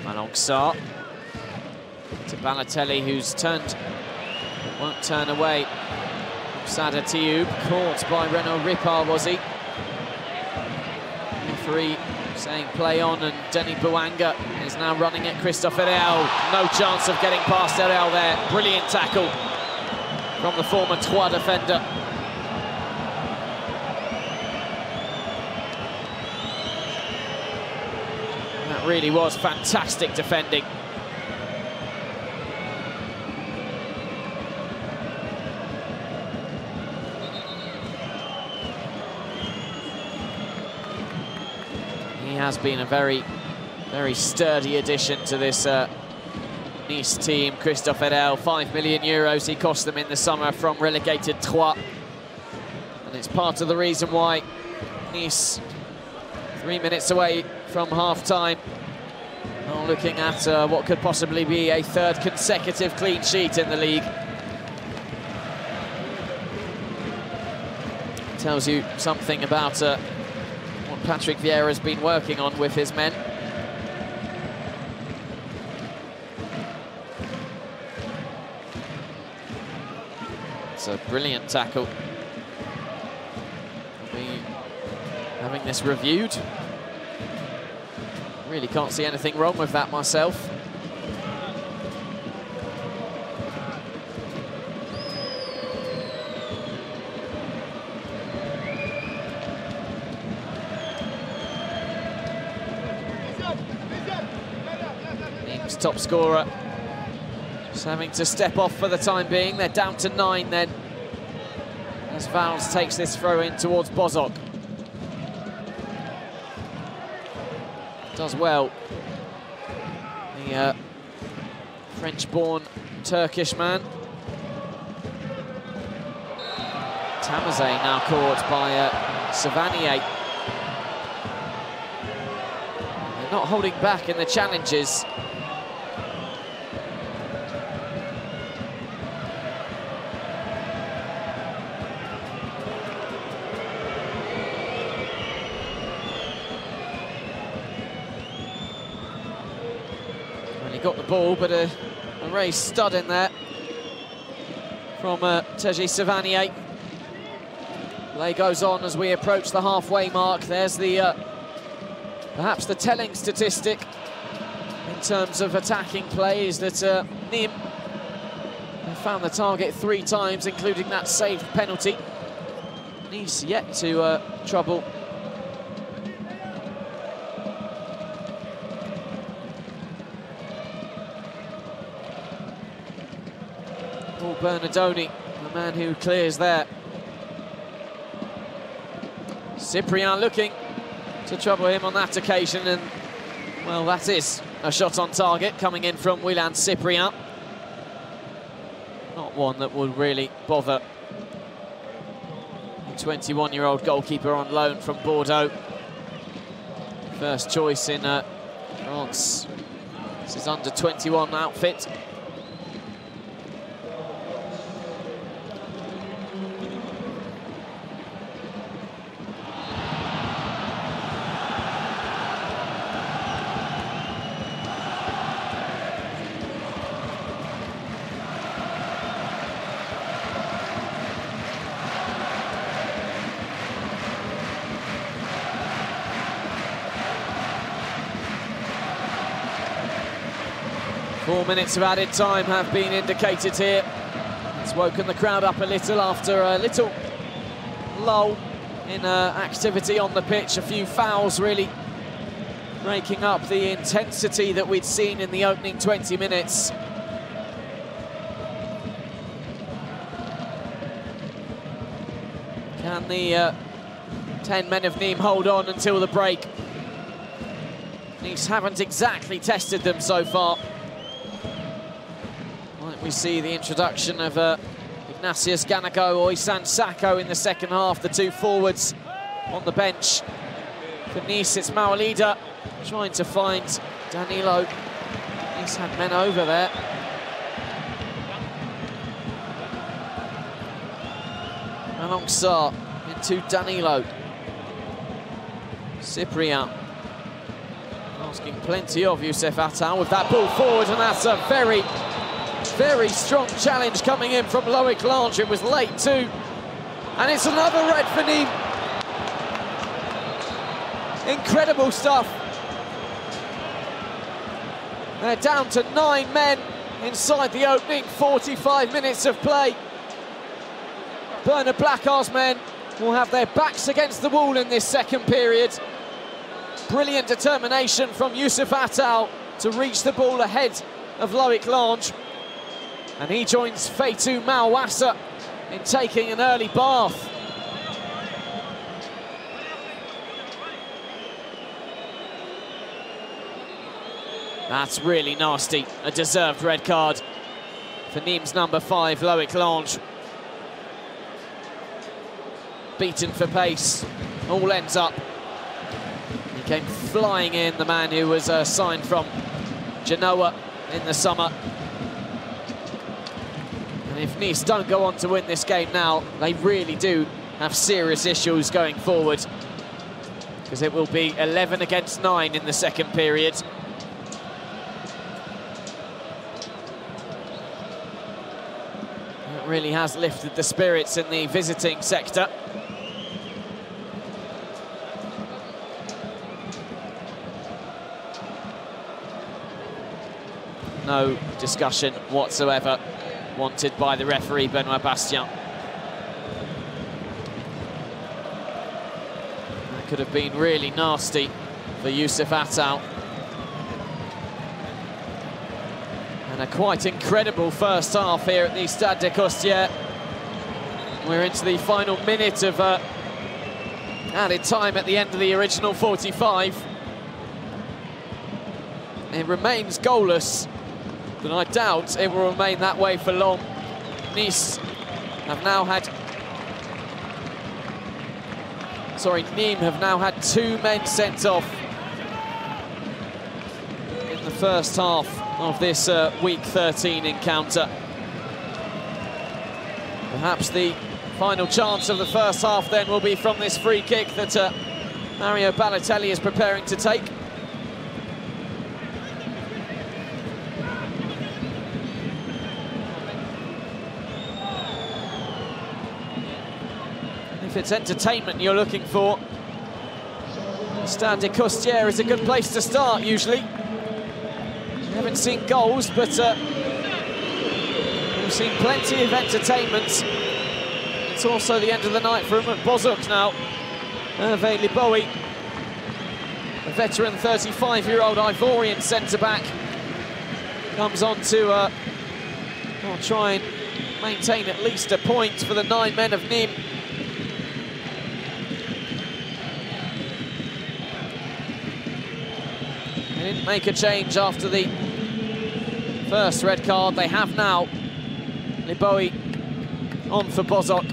Malonxar. To Balotelli, who's won't turn away. Sada Tioub, caught by Renaud Ripard, was he? Referee saying play on, and Denis Bouanga is now running at Christophe Herel. No chance of getting past Herel there. Brilliant tackle from the former Troyes defender. That really was fantastic defending. He has been a very, very sturdy addition to this Nice team. Christophe Herel, €5 million he cost them in the summer from relegated Troyes. And it's part of the reason why Nice, 3 minutes away from half-time, are looking at what could possibly be a third consecutive clean sheet in the league. Tells you something about what Patrick Vieira has been working on with his men. It's a brilliant tackle. We'll be having this reviewed. Really can't see anything wrong with that myself. Nîmes top scorer just having to step off for the time being. They're down to 9 then, as Valls takes this throw in towards Bozok. Does well. The French-born Turkish man. Tamazé now caught by Savanier. They're not holding back in the challenges. Got the ball, but a race stud in there from Teji Savanier. Play goes on as we approach the halfway mark. There's the perhaps the telling statistic in terms of attacking play is that Nîmes have found the target 3 times, including that saved penalty. Nice yet to trouble Bernardoni, the man who clears there. Cyprien looking to trouble him on that occasion, and well, that is a shot on target coming in from Willian Cyprien. Not one that would really bother the 21-year-old goalkeeper on loan from Bordeaux. First choice in France. This is under 21 outfit. 4 minutes of added time have been indicated here. It's woken the crowd up a little after a little lull in activity on the pitch. A few fouls really breaking up the intensity that we'd seen in the opening 20 minutes. Can the 10 men of Nîmes hold on until the break? Nice haven't exactly tested them so far. Might we see the introduction of Ignatius Ganago or Isan Sako in the second half, the two forwards on the bench. For Nice, it's Mawalida trying to find Danilo. Nice had men over there. Alongsar into Danilo. Cyprien asking plenty of Youssef Attal with that ball forward, and that's a very, very strong challenge coming in from Loic Lange. It was late too, and it's another red for Nîmes. Incredible stuff. They're down to 9 men inside the opening 45 minutes of play. Bernard Blackar's men will have their backs against the wall in this second period. Brilliant determination from Youssef Attal to reach the ball ahead of Loic Lange. And he joins Fatou Mawassa in taking an early bath. That's really nasty. A deserved red card for Nîmes number 5, Loic Lange. Beaten for pace, all ends up. He came flying in, the man who was signed from Genoa in the summer. And if Nice don't go on to win this game now, they really do have serious issues going forward, because it will be 11 against 9 in the second period. That really has lifted the spirits in the visiting sector. No discussion whatsoever wanted by the referee, Benoit Bastien. That could have been really nasty for Youssef Attal. And a quite incredible first half here at the Stade de Costières. We're into the final minute of added time at the end of the original 45. It remains goalless, but I doubt it will remain that way for long. Nice have now had... Sorry, Nîmes have now had 2 men sent off in the first half of this Week 13 encounter. Perhaps the final chance of the first half then will be from this free kick that Mario Balotelli is preparing to take. If it's entertainment you're looking for, Stade de Costières is a good place to start usually. We haven't seen goals, but we've seen plenty of entertainment. It's also the end of the night for him at Bozok now. Hervé Liboui, a veteran 35-year-old Ivorian centre-back, comes on to try and maintain at least a point for the 9 men of Nîmes. They didn't make a change after the first red card. They have now. Liboui on for Bozok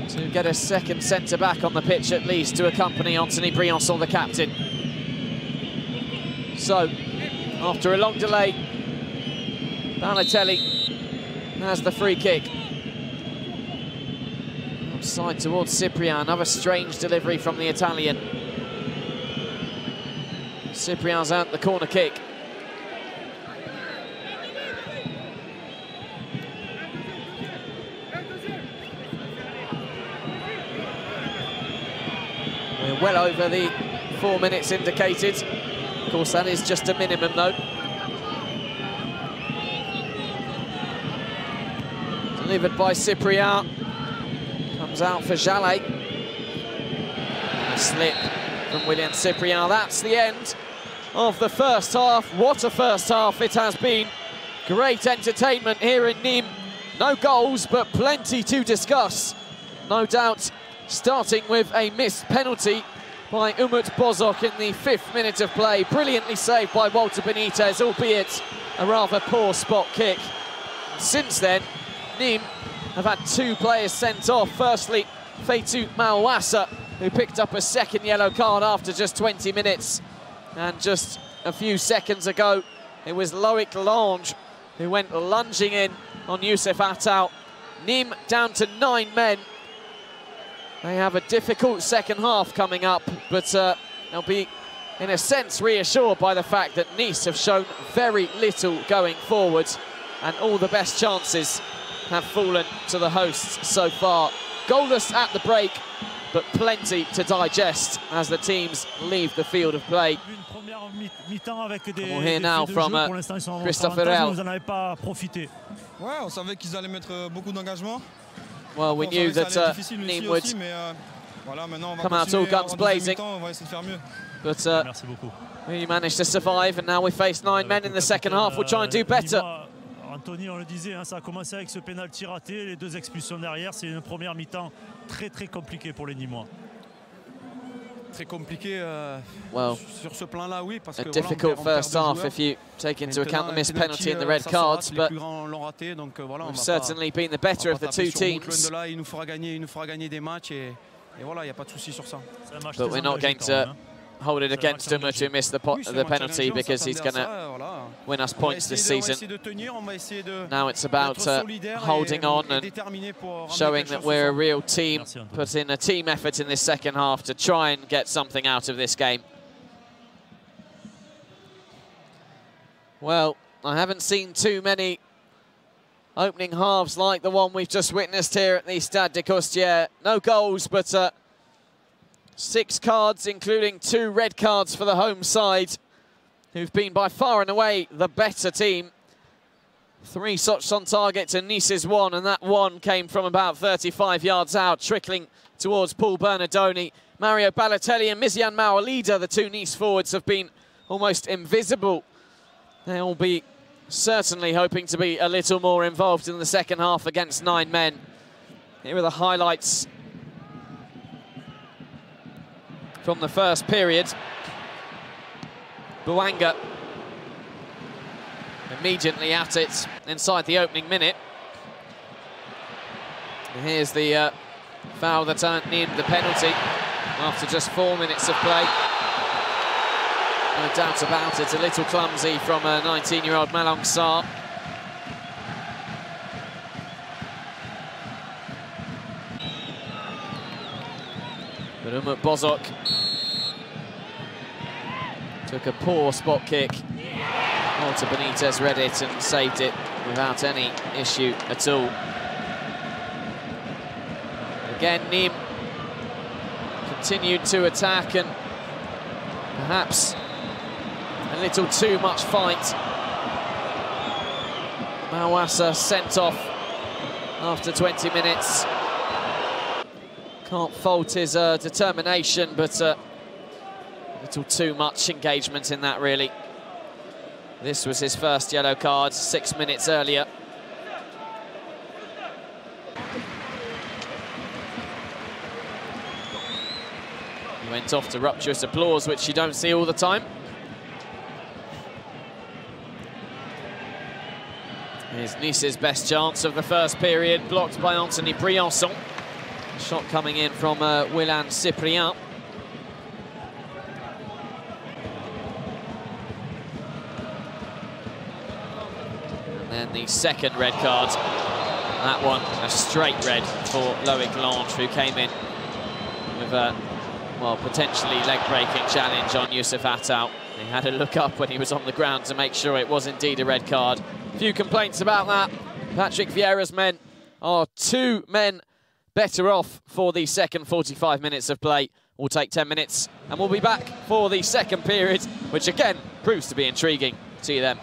to get a second centre-back on the pitch at least to accompany Anthony Briançon, the captain. So, after a long delay, Balotelli has the free kick. Outside towards Cyprien, another strange delivery from the Italian. Cyprien's out the corner kick. We're well over the 4 minutes indicated. Of course, that is just a minimum, though. Delivered by Cyprien. Comes out for Jallet. A slip from William Cyprien. That's the end of the first half. What a first half it has been. Great entertainment here in Nîmes. No goals, but plenty to discuss. No doubt, starting with a missed penalty by Umut Bozok in the 5th minute of play. Brilliantly saved by Walter Benitez, albeit a rather poor spot kick. Since then, Nîmes have had 2 players sent off. Firstly, Fatou Mawassa, who picked up a 2nd yellow card after just 20 minutes. And just a few seconds ago, it was Loic Lange who went lunging in on Youssef Attal. Nîmes down to 9 men. They have a difficult second half coming up, but they'll be, in a sense, reassured by the fact that Nice have shown very little going forward, and all the best chances have fallen to the hosts so far. Goalless at the break, but plenty to digest as the teams leave the field of play. We'll hear now from Christophe Herrel. Well, we knew that Nîmes would come out all guns blazing, but we managed to survive, and now we face 9 men in the second half. We'll try and do better. Anthony, on le disait, hein, ça a commencé avec ce pénalty raté, les 2 expulsions derrière. C'est une première mi-temps très compliquée pour les Nîmois. Très compliqué sur ce plan-là, oui, parce que a difficult first half if you take into account the missed penalty and the red cards, but we've certainly been the better of the 2 teams. Il nous fera gagner des matchs et voilà, il n'y a pas de souci sur ça. But we're not going to hold it against him to miss the penalty, because he's going to win us points this season. Now it's about holding on and showing that we're a real team, put in a team effort in this second half to try and get something out of this game. Well, I haven't seen too many opening halves like the one we've just witnessed here at the Stade de Costières. No goals, but 6 cards, including 2 red cards for the home side, who've been by far and away the better team. 3 shots on target to Nice's 1, and that 1 came from about 35 yards out, trickling towards Paul Bernardoni. Mario Balotelli and Miziane Mawalida, the 2 Nice forwards, have been almost invisible. They'll be certainly hoping to be a little more involved in the second half against 9 men. Here are the highlights from the first period. Bouanga immediately at it inside the opening minute. And here's the foul that earned Nîmes the penalty after just 4 minutes of play. No doubt about it, a little clumsy from a 19-year-old Malang Sarr. But Umut Bozok took a poor spot kick. Walter Benitez read it and saved it without any issue at all. Again, Nîmes continued to attack, and perhaps a little too much fight. Mawassa sent off after 20 minutes. Can't fault his determination, but a little too much engagement in that, really. This was his first yellow card 6 minutes earlier. He went off to rapturous applause, which you don't see all the time. Here's Nice's best chance of the first period, blocked by Anthony Briançon. Shot coming in from William Cyprien. And then the second red card. That one, a straight red for Loic Lange, who came in with a, well, potentially leg-breaking challenge on Youssef Attal. He had a look up when he was on the ground to make sure it was indeed a red card. A few complaints about that. Patrick Vieira's men are 2 men better off for the second 45 minutes of play. We'll take 10 minutes and we'll be back for the second period, which again proves to be intriguing. See you then.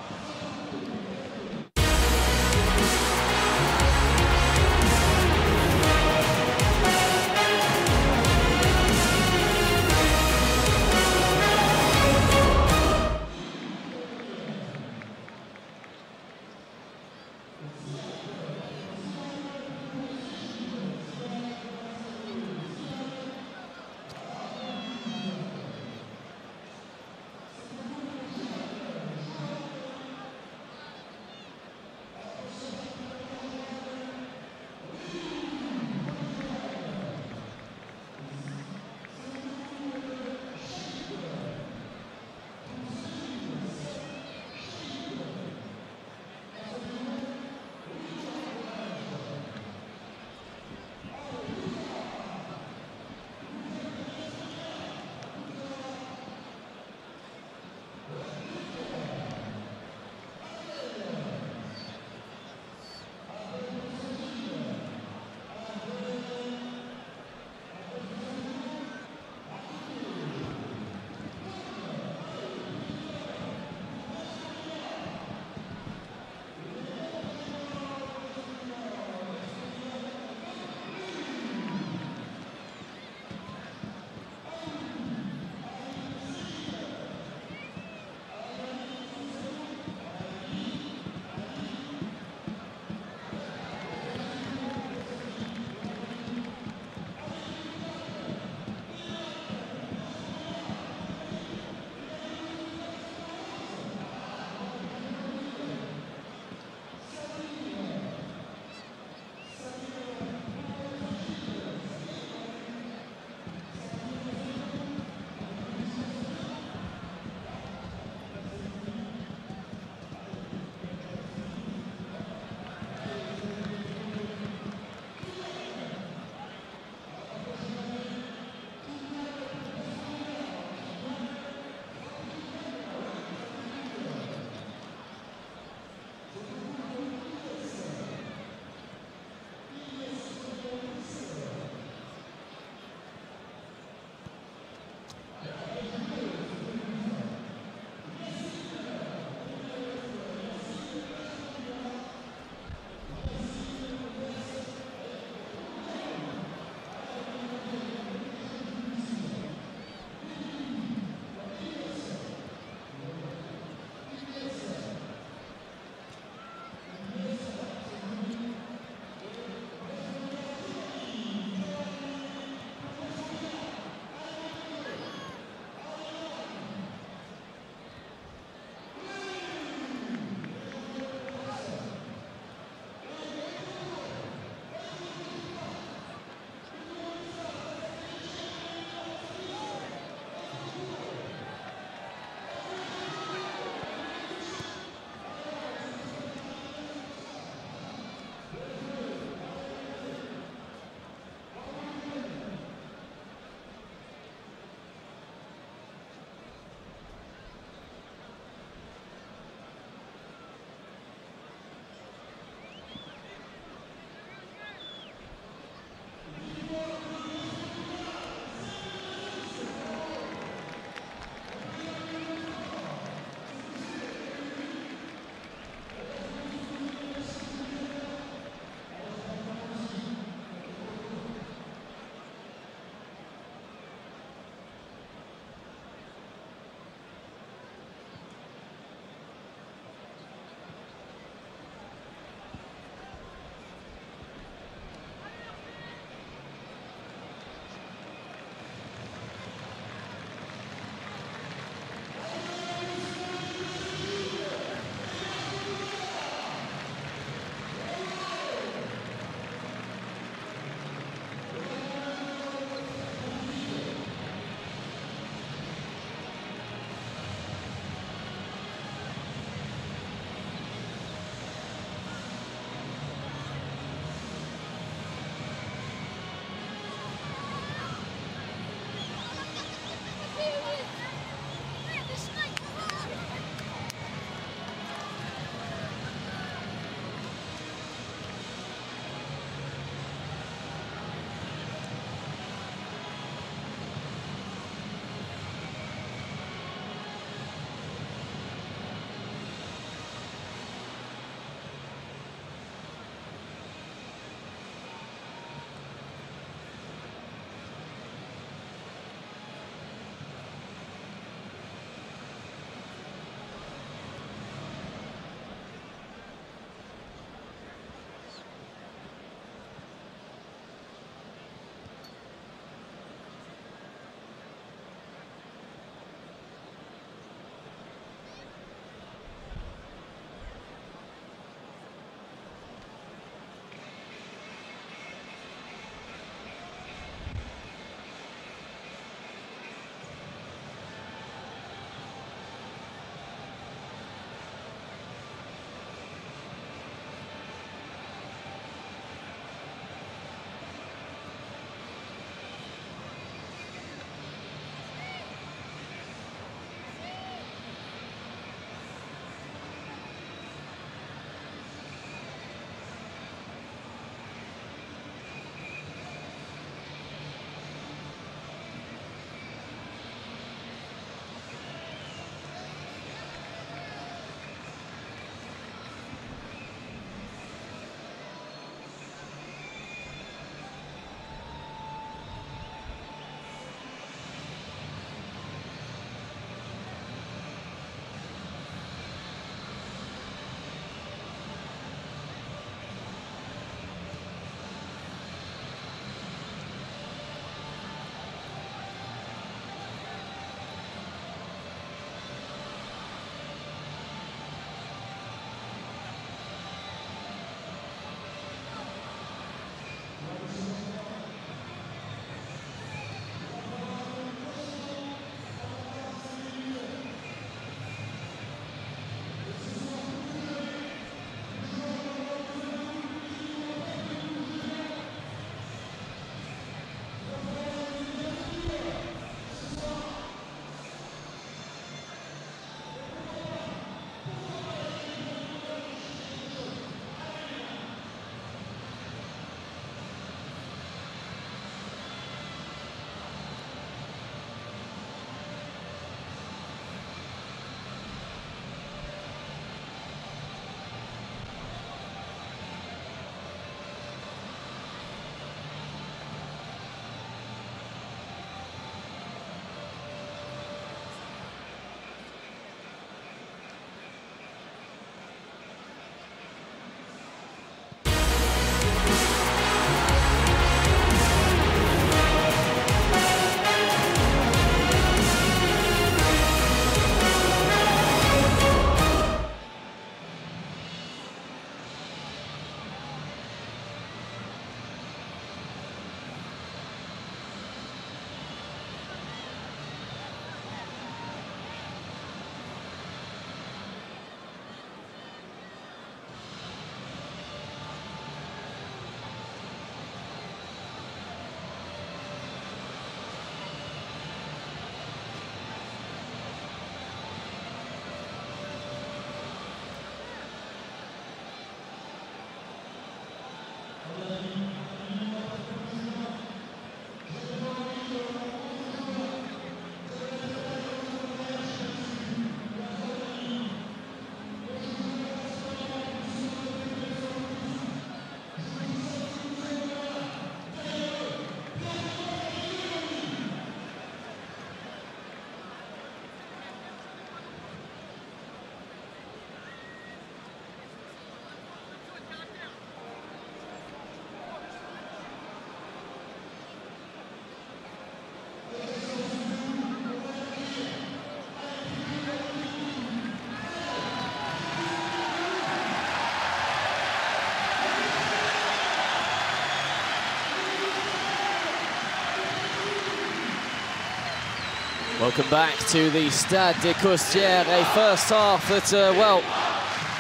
Welcome back to the Stade des Costières, a first half that, well,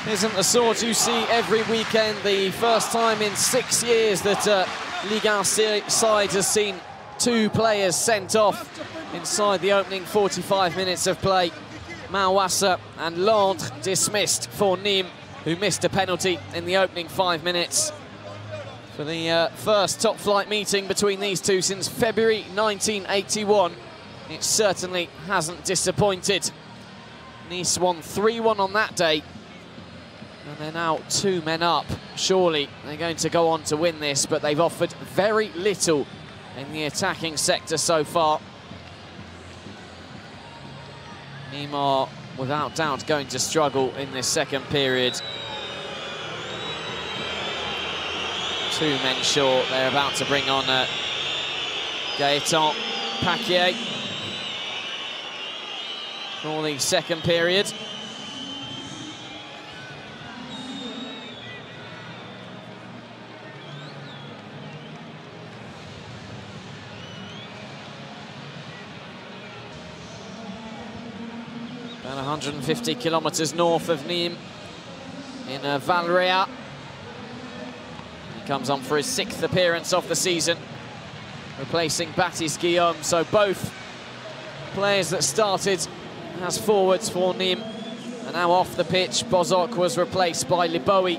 isn't the sort you see every weekend. The first time in 6 years that Ligue 1 side has seen 2 players sent off inside the opening 45 minutes of play. Mawassa and Landre dismissed for Nîmes, who missed a penalty in the opening 5 minutes. For the first top-flight meeting between these two since February 1981, it certainly hasn't disappointed. Nice won 3-1 on that day, and they're now 2 men up. Surely they're going to go on to win this, but they've offered very little in the attacking sector so far. Nîmes are, without doubt, going to struggle in this second period. 2 men short. They're about to bring on Gaëtan Paquier for the second period. About 150 kilometres north of Nîmes in Valréas. He comes on for his 6th appearance of the season, replacing Baptiste Guillaume. So both players that started as forwards for Nîmes are now off the pitch. Bozoc was replaced by Liboui.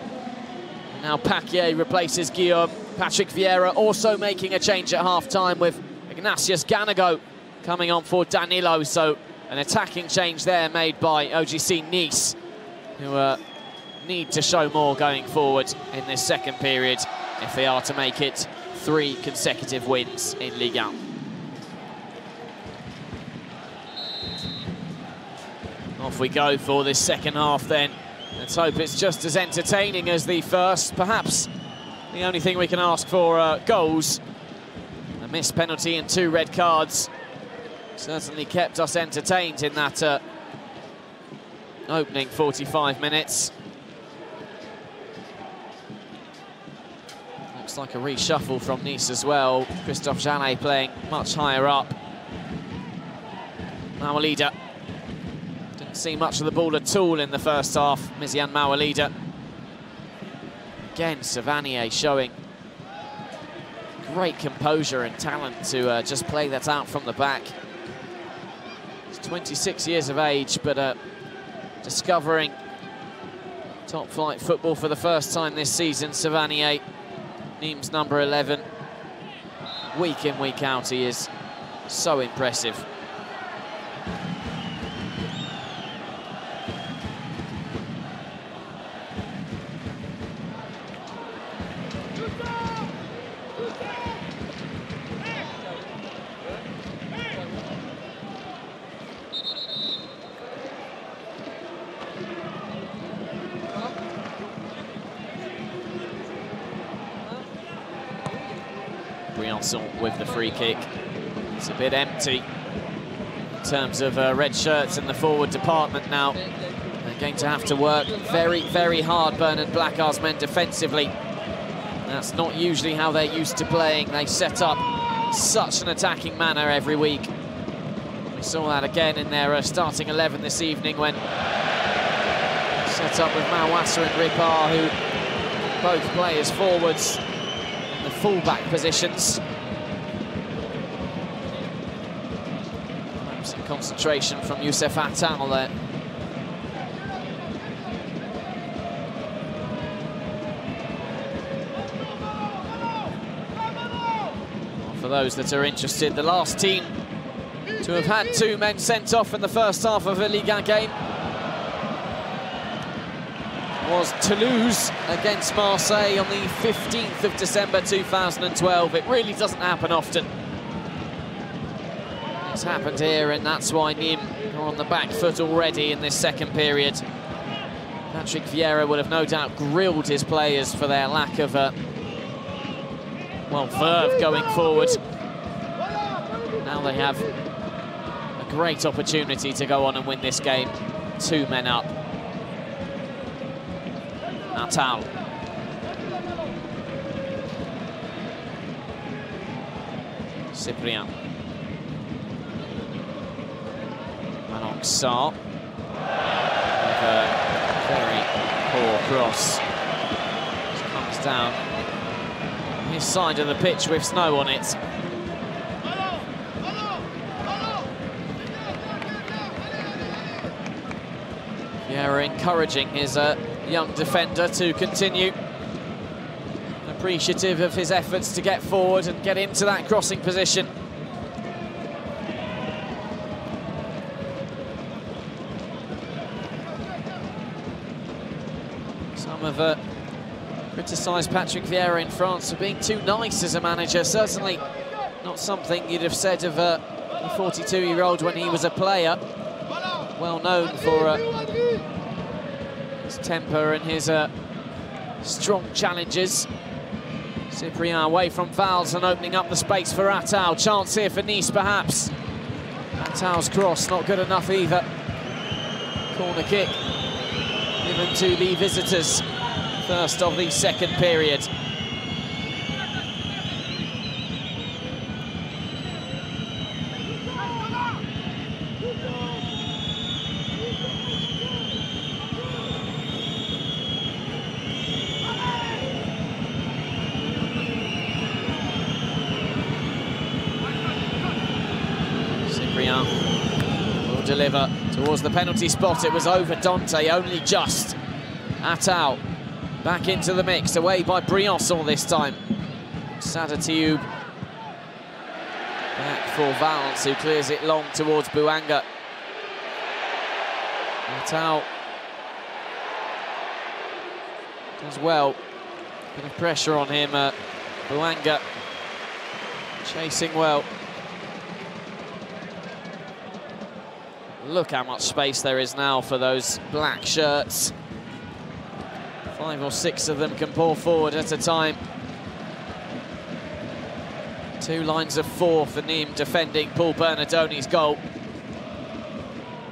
Now Paquier replaces Guillaume. Patrick Vieira also making a change at half-time, with Ignatius Ganago coming on for Danilo. So an attacking change there made by OGC Nice, who need to show more going forward in this second period if they are to make it 3 consecutive wins in Ligue 1. Off we go for this second half then. Let's hope it's just as entertaining as the first. Perhaps the only thing we can ask for are goals. A missed penalty and 2 red cards certainly kept us entertained in that opening 45 minutes. Looks like a reshuffle from Nice as well. Christophe Janet playing much higher up. Mawalida didn't see much of the ball at all in the first half. Miziane Mawalida. Again, Savanier showing great composure and talent to just play that out from the back. He's 26 years of age, but discovering top-flight football for the first time this season. Savanier, Nîmes number 11. Week in, week out, he is so impressive. Briançon with the free kick. It's a bit empty in terms of red shirts in the forward department now. They're going to have to work very, very hard, Bernard Blacard's men, defensively. That's not usually how they're used to playing. They set up such an attacking manner every week. We saw that again in their starting 11 this evening, when set up with Mawassa and Ripard, who both play as forwards, the full-back positions. Some concentration from Youssef Attal there. Well, for those that are interested, the last team to have had 2 men sent off in the first half of a Ligue 1 game was Toulouse against Marseille on the 15th of December 2012. It really doesn't happen often. It's happened here, and that's why Nîmes are on the back foot already in this second period. Patrick Vieira would have no doubt grilled his players for their lack of well, verve going forward. Now they have a great opportunity to go on and win this game. 2 men up. Attal. Cyprien. Sa with a very poor cross. Just comes down his side of the pitch with snow on it. Vieira encouraging his young defender to continue. Appreciative of his efforts to get forward and get into that crossing position. Some have criticised Patrick Vieira in France for being too nice as a manager. Certainly not something you'd have said of a 42-year-old when he was a player. Well known for his temper and his strong challenges. Cyprien away from Valls and opening up the space for Attal. Chance here for Nice, perhaps. Attal's cross, not good enough either. Corner kick given to the visitors. First of the second period. Will deliver towards the penalty spot. It was over Dante, only just. Attal back into the mix, away by Briançon this time. Sadatiou back for Valls, who clears it long towards Bouanga. Attal does well. Bit of pressure on him. Bouanga chasing well. Look how much space there is now for those black shirts. 5 or 6 of them can pour forward at a time. 2 lines of 4 for Nîmes defending Paul Bernardoni's goal.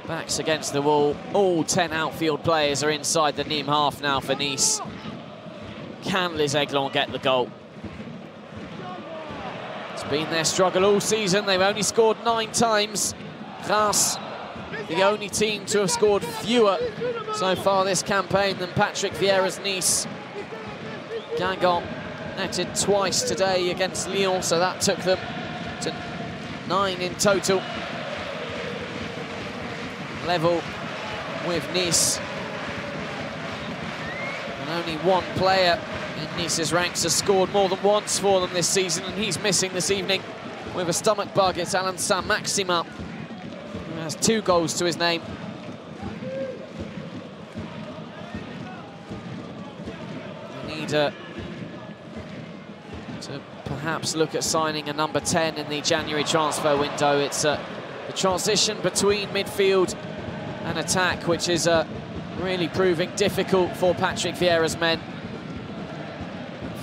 Backs against the wall. All 10 outfield players are inside the Nîmes half now for Nice. Can Les Aiglons get the goal? It's been their struggle all season. They've only scored 9 times. Reims, the only team to have scored fewer so far this campaign than Patrick Vieira's Nice. Guingamp netted twice today against Lyon, so that took them to 9 in total. Level with Nice. And only one player in Nice's ranks has scored more than once for them this season, and he's missing this evening with a stomach bug. It's Alain Saint-Maximin, who has 2 goals to his name. They need to perhaps look at signing a number 10 in the January transfer window. It's the transition between midfield and attack, which is really proving difficult for Patrick Vieira's men.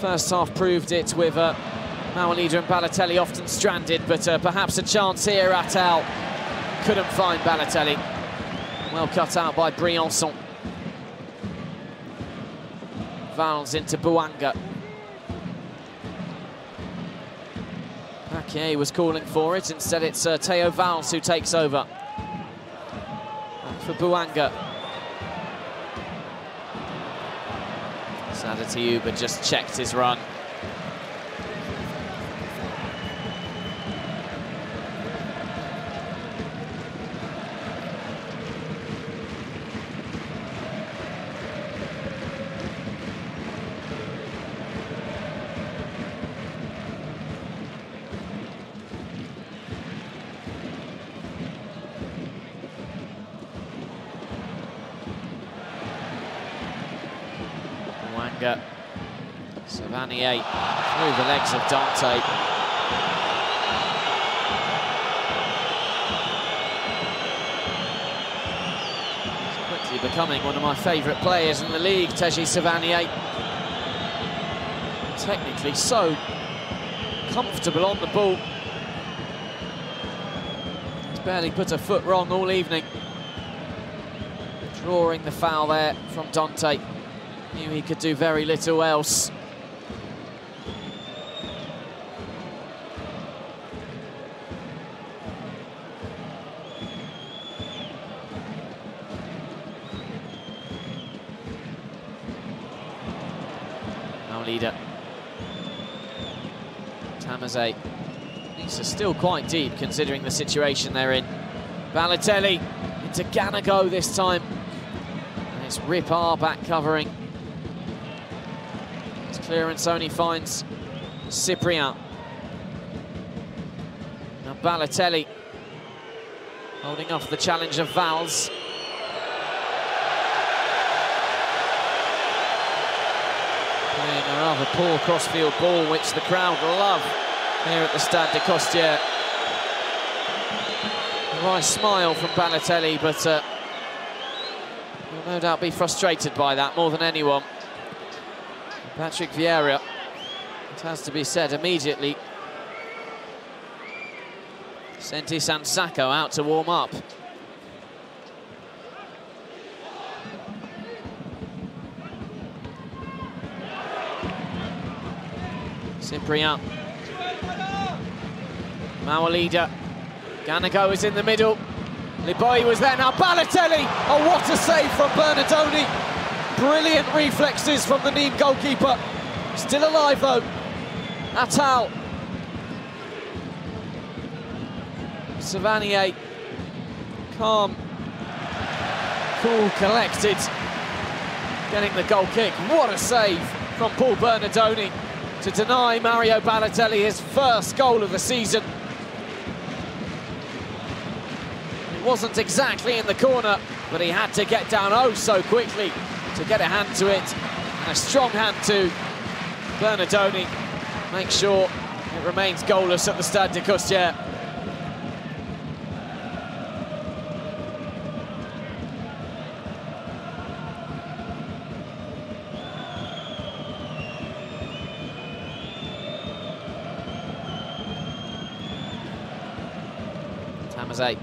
First half proved it with Mawalida and Balotelli often stranded, but perhaps a chance here. Attal couldn't find Balotelli. Well cut out by Briançon. Valls into Bouanga. Paquet was calling for it. Instead, it's Theo Valls who takes over. Back for Bouanga. Sadatiou, but just checked his run. Savanier through the legs of Dante. He's quickly becoming one of my favourite players in the league, Teji Savanier. Technically so comfortable on the ball. He's barely put a foot wrong all evening. Drawing the foul there from Dante. Knew he could do very little else. leader. Tamazet. These are still quite deep considering the situation they're in. Balotelli into Ganago this time. And it's Ripar back covering. His clearance only finds Cyprien. Now Balotelli holding off the challenge of Valls. Playing a rather poor crossfield ball, which the crowd love here at the Stade de Costières. A nice smile from Balotelli, but he'll no doubt be frustrated by that more than anyone. Patrick Vieira, it has to be said, immediately sent Issam Sako out to warm up. Cyprien. Mawalida. Ganago is in the middle. Liboy was there, now Balotelli! Oh, what a save from Bernardoni! Brilliant reflexes from the Nîmes goalkeeper. Still alive though. Attal. Savanier. Calm. Cool, collected. Getting the goal kick. What a save from Paul Bernardoni to deny Mario Balotelli his first goal of the season. It wasn't exactly in the corner, but he had to get down oh so quickly to get a hand to it, and a strong hand to Bernardoni. Make sure it remains goalless at the Stade de Costières. Tamazet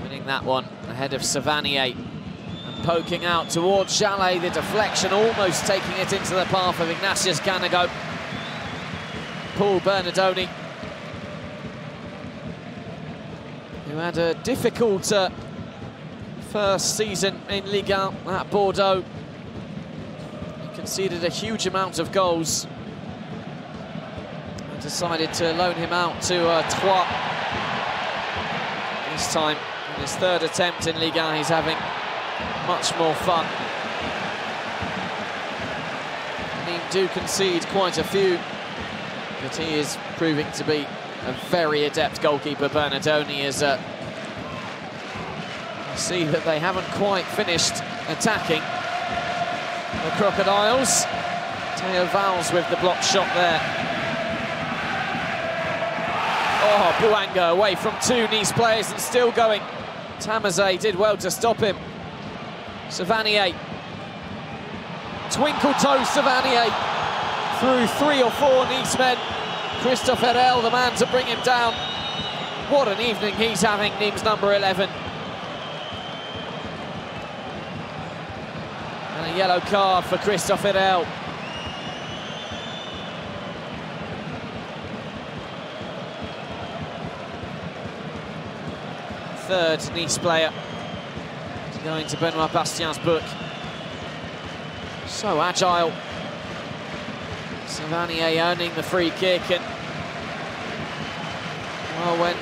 winning that one ahead of Savanier and poking out towards Jallet. The deflection almost taking it into the path of Ignatius Ganago. Paul Bernardoni, who had a difficult first season in Ligue 1 at Bordeaux. He conceded a huge amount of goals. I decided to loan him out to Troyes. This time, in his third attempt in Ligue 1, he's having much more fun. Nîmes do concede quite a few, but he is proving to be a very adept goalkeeper. Bernardoni is see that they haven't quite finished attacking the Crocodiles. Theo Valls with the blocked shot there. Oh, Bouanga away from two Nice players and still going. Tamazet did well to stop him. Savanier. Twinkle toe Savanier through 3 or 4 Nice men. Christophe Herel, the man to bring him down. What an evening he's having, Nîmes number 11. And a yellow card for Christophe Herel. Third Nice player going to Benoit Bastien's book. So agile. Savanier earning the free kick, and well, when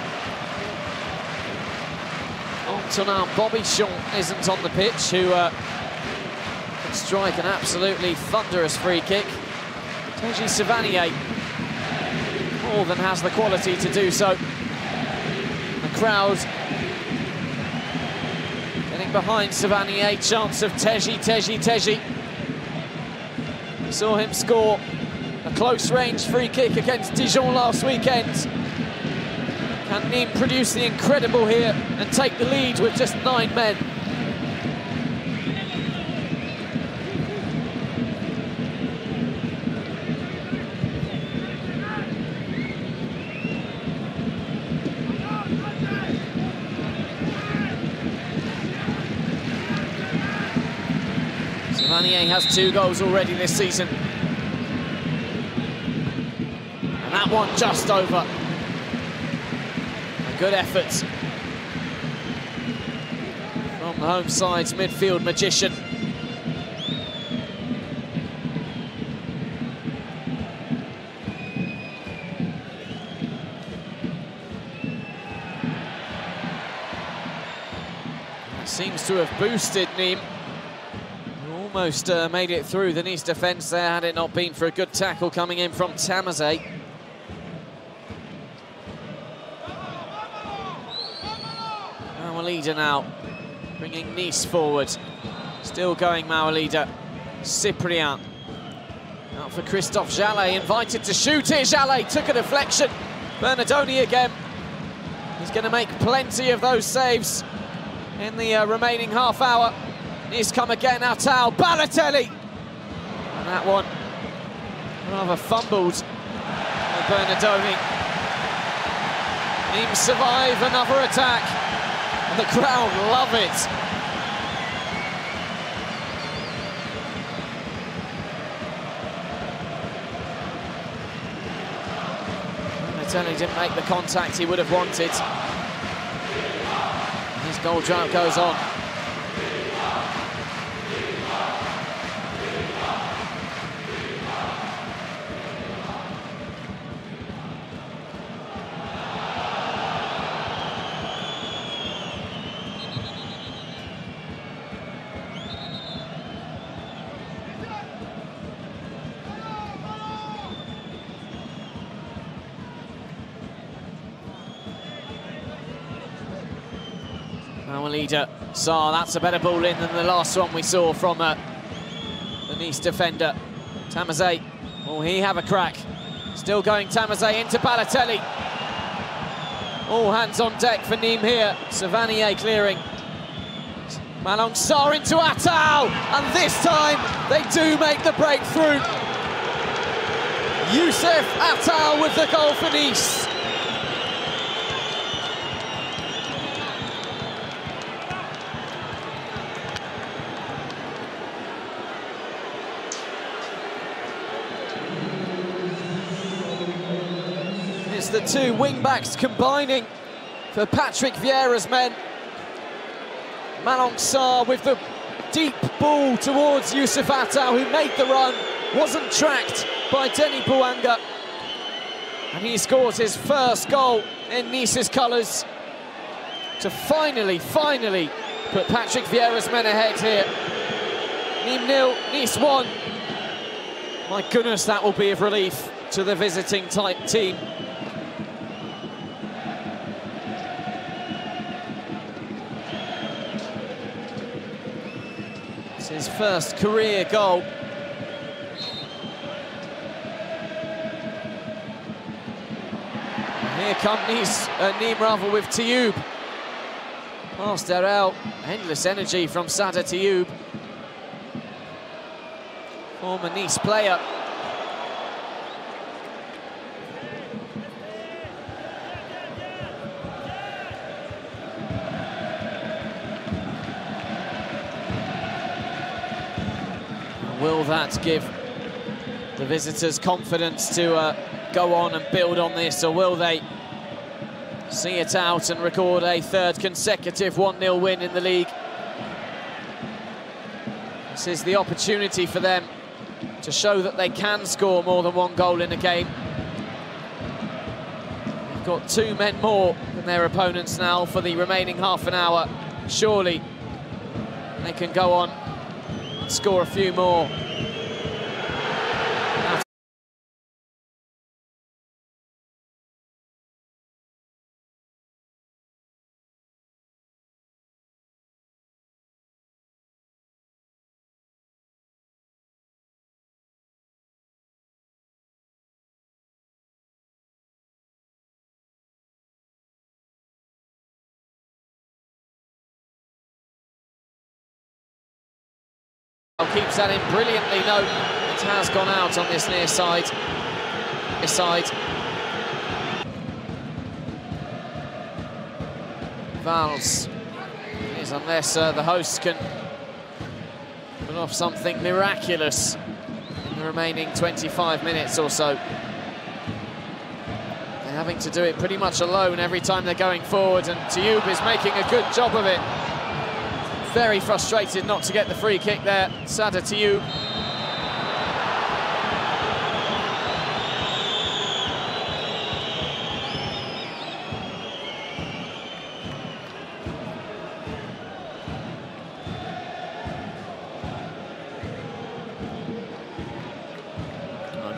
Antonin Bobichon isn't on the pitch, who can strike an absolutely thunderous free kick, Teji Savanier more than has the quality to do so. The crowd getting behind Savanier, chance of Teji. We saw him score a close-range free kick against Dijon last weekend. Can Nîmes produce the incredible here and take the lead with just 9 men? Savanier has 2 goals already this season. And that one just over. A good effort from the home side's midfield magician. seems to have boosted Nîmes. Almost made it through the Nice defence there, had it not been for a good tackle coming in from Tamazé. Mawalida now, bringing Nice forward. Still going Mawalida. Cyprien. Out for Christophe Jallet, invited to shoot here. Jallet took a deflection. Bernardoni again. He's going to make plenty of those saves in the remaining half hour. Nice come again, Attal, Balotelli! And that one rather fumbled by Bernardoni. Nîmes survive another attack, and the crowd love it. Balotelli didn't make the contact he would have wanted. His goal drought goes on. Mawalida, Sarr, that's a better ball in than the last one we saw from the Nice defender. Tamazé, will he have a crack? Still going Tamazé into Balotelli. All hands on deck for Nîmes here. Savanier clearing. Malang Sarr into Attal, and this time they do make the breakthrough. Youssef Attal with the goal for Nice. It's the two wing-backs combining for Patrick Vieira's men. Malang Sarr with the deep ball towards Youssef Attal, who made the run, wasn't tracked by Denis Bouanga. And he scores his first goal in Nice's colours to finally put Patrick Vieira's men ahead here. Nîmes 0, Nice 1. My goodness, that will be of relief to the visiting type team. It's his first career goal. And here come Nîmes rather with Tioub. Past Darel, endless energy from Sada Tioub. Former Nice player. Will that give the visitors confidence to go on and build on this, or will they see it out and record a third consecutive 1-0 win in the league? This is the opportunity for them to show that they can score more than one goal in a game. They've got 2 men more than their opponents now for the remaining half an hour. Surely they can go on and score a few more. Keeps that in brilliantly. No, it has gone out on this near side. This side. Valls is, unless the hosts can put off something miraculous in the remaining 25 minutes or so. They're having to do it pretty much alone every time they're going forward, and Tioub is making a good job of it. Very frustrated not to get the free kick there, Sada Tioub.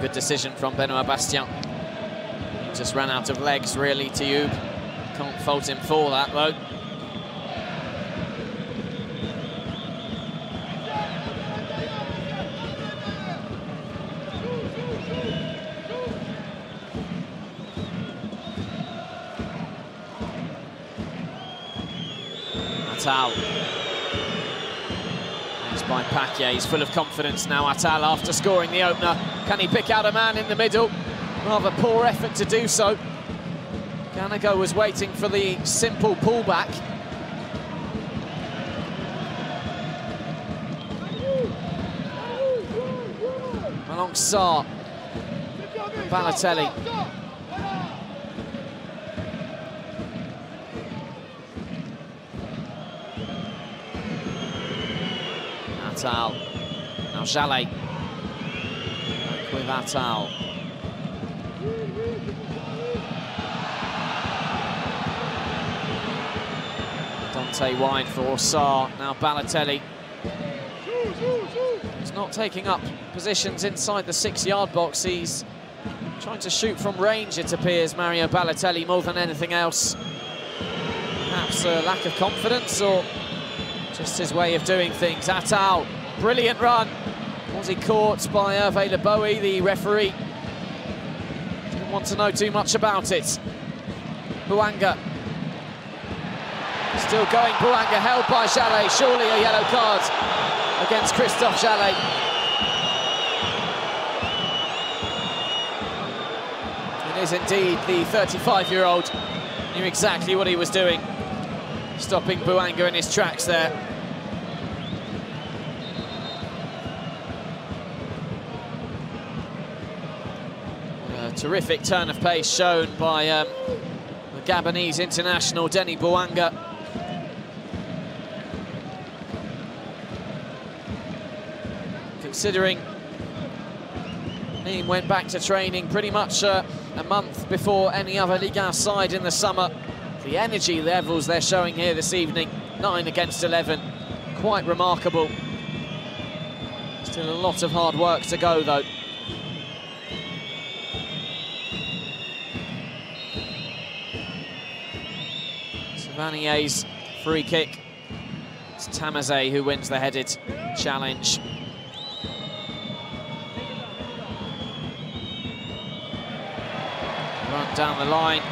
good decision from Benoit Bastien. He just ran out of legs, really, Tioub. Can't fault him for that, though. Attal. Thanks by Paquet. He's full of confidence now, Attal, after scoring the opener. Can he pick out a man in the middle? Rather poor effort to do so. Ganago was waiting for the simple pullback. Along Sarr. Balotelli. Attal. Now Jallet. Back with Attal. Dante wide for Sarr. Now Balotelli. He's not taking up positions inside the 6-yard box. He's trying to shoot from range, it appears, Mario Balotelli, more than anything else. Perhaps a lack of confidence or just his way of doing things. Attal, brilliant run. Was he caught by Hervé Leboe, the referee? Didn't want to know too much about it. Bouanga. Still going, Bouanga held by Jallet. Surely a yellow card against Christophe Jallet. It is indeed the 35-year-old. Knew exactly what he was doing. Stopping Bouanga in his tracks there. A terrific turn of pace shown by the Gabonese international, Denis Bouanga. Considering Nîmes went back to training pretty much a month before any other Ligue 1 side in the summer, the energy levels they're showing here this evening, 9 against 11, quite remarkable. Still a lot of hard work to go, though. Savannier's free kick. It's Tamazé who wins the headed challenge. Run down the line.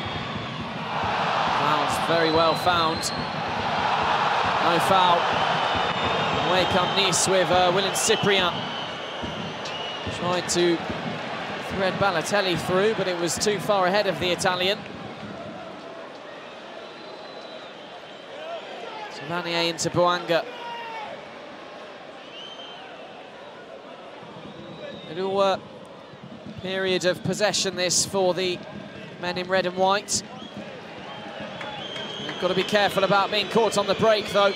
Fouls very well found. No foul. Away come Nice with William Cyprien. Tried to thread Balotelli through, but it was too far ahead of the Italian. Savanier into Bouanga. Little period of possession this for the men in red and white. They've got to be careful about being caught on the break, though.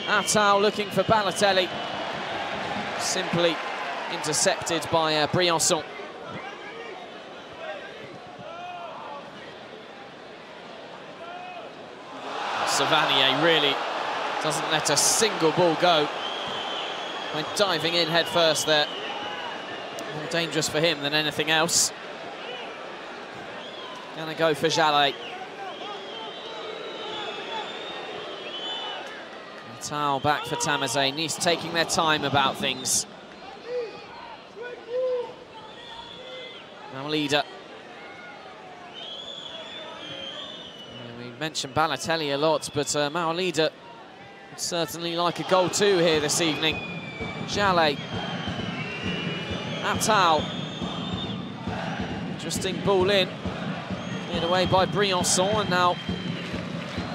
Attal looking for Balotelli. Simply intercepted by Briançon. Savanier really doesn't let a single ball go. Went diving in head first there. More dangerous for him than anything else. Gonna go for Jallet. Attal back for Tamazé. Nice taking their time about things. Now leader. We mentioned Balotelli a lot, but Maolida would certainly like a goal too here this evening. Jallet. Attal. Interesting ball in. Cleared away by Briançon, and now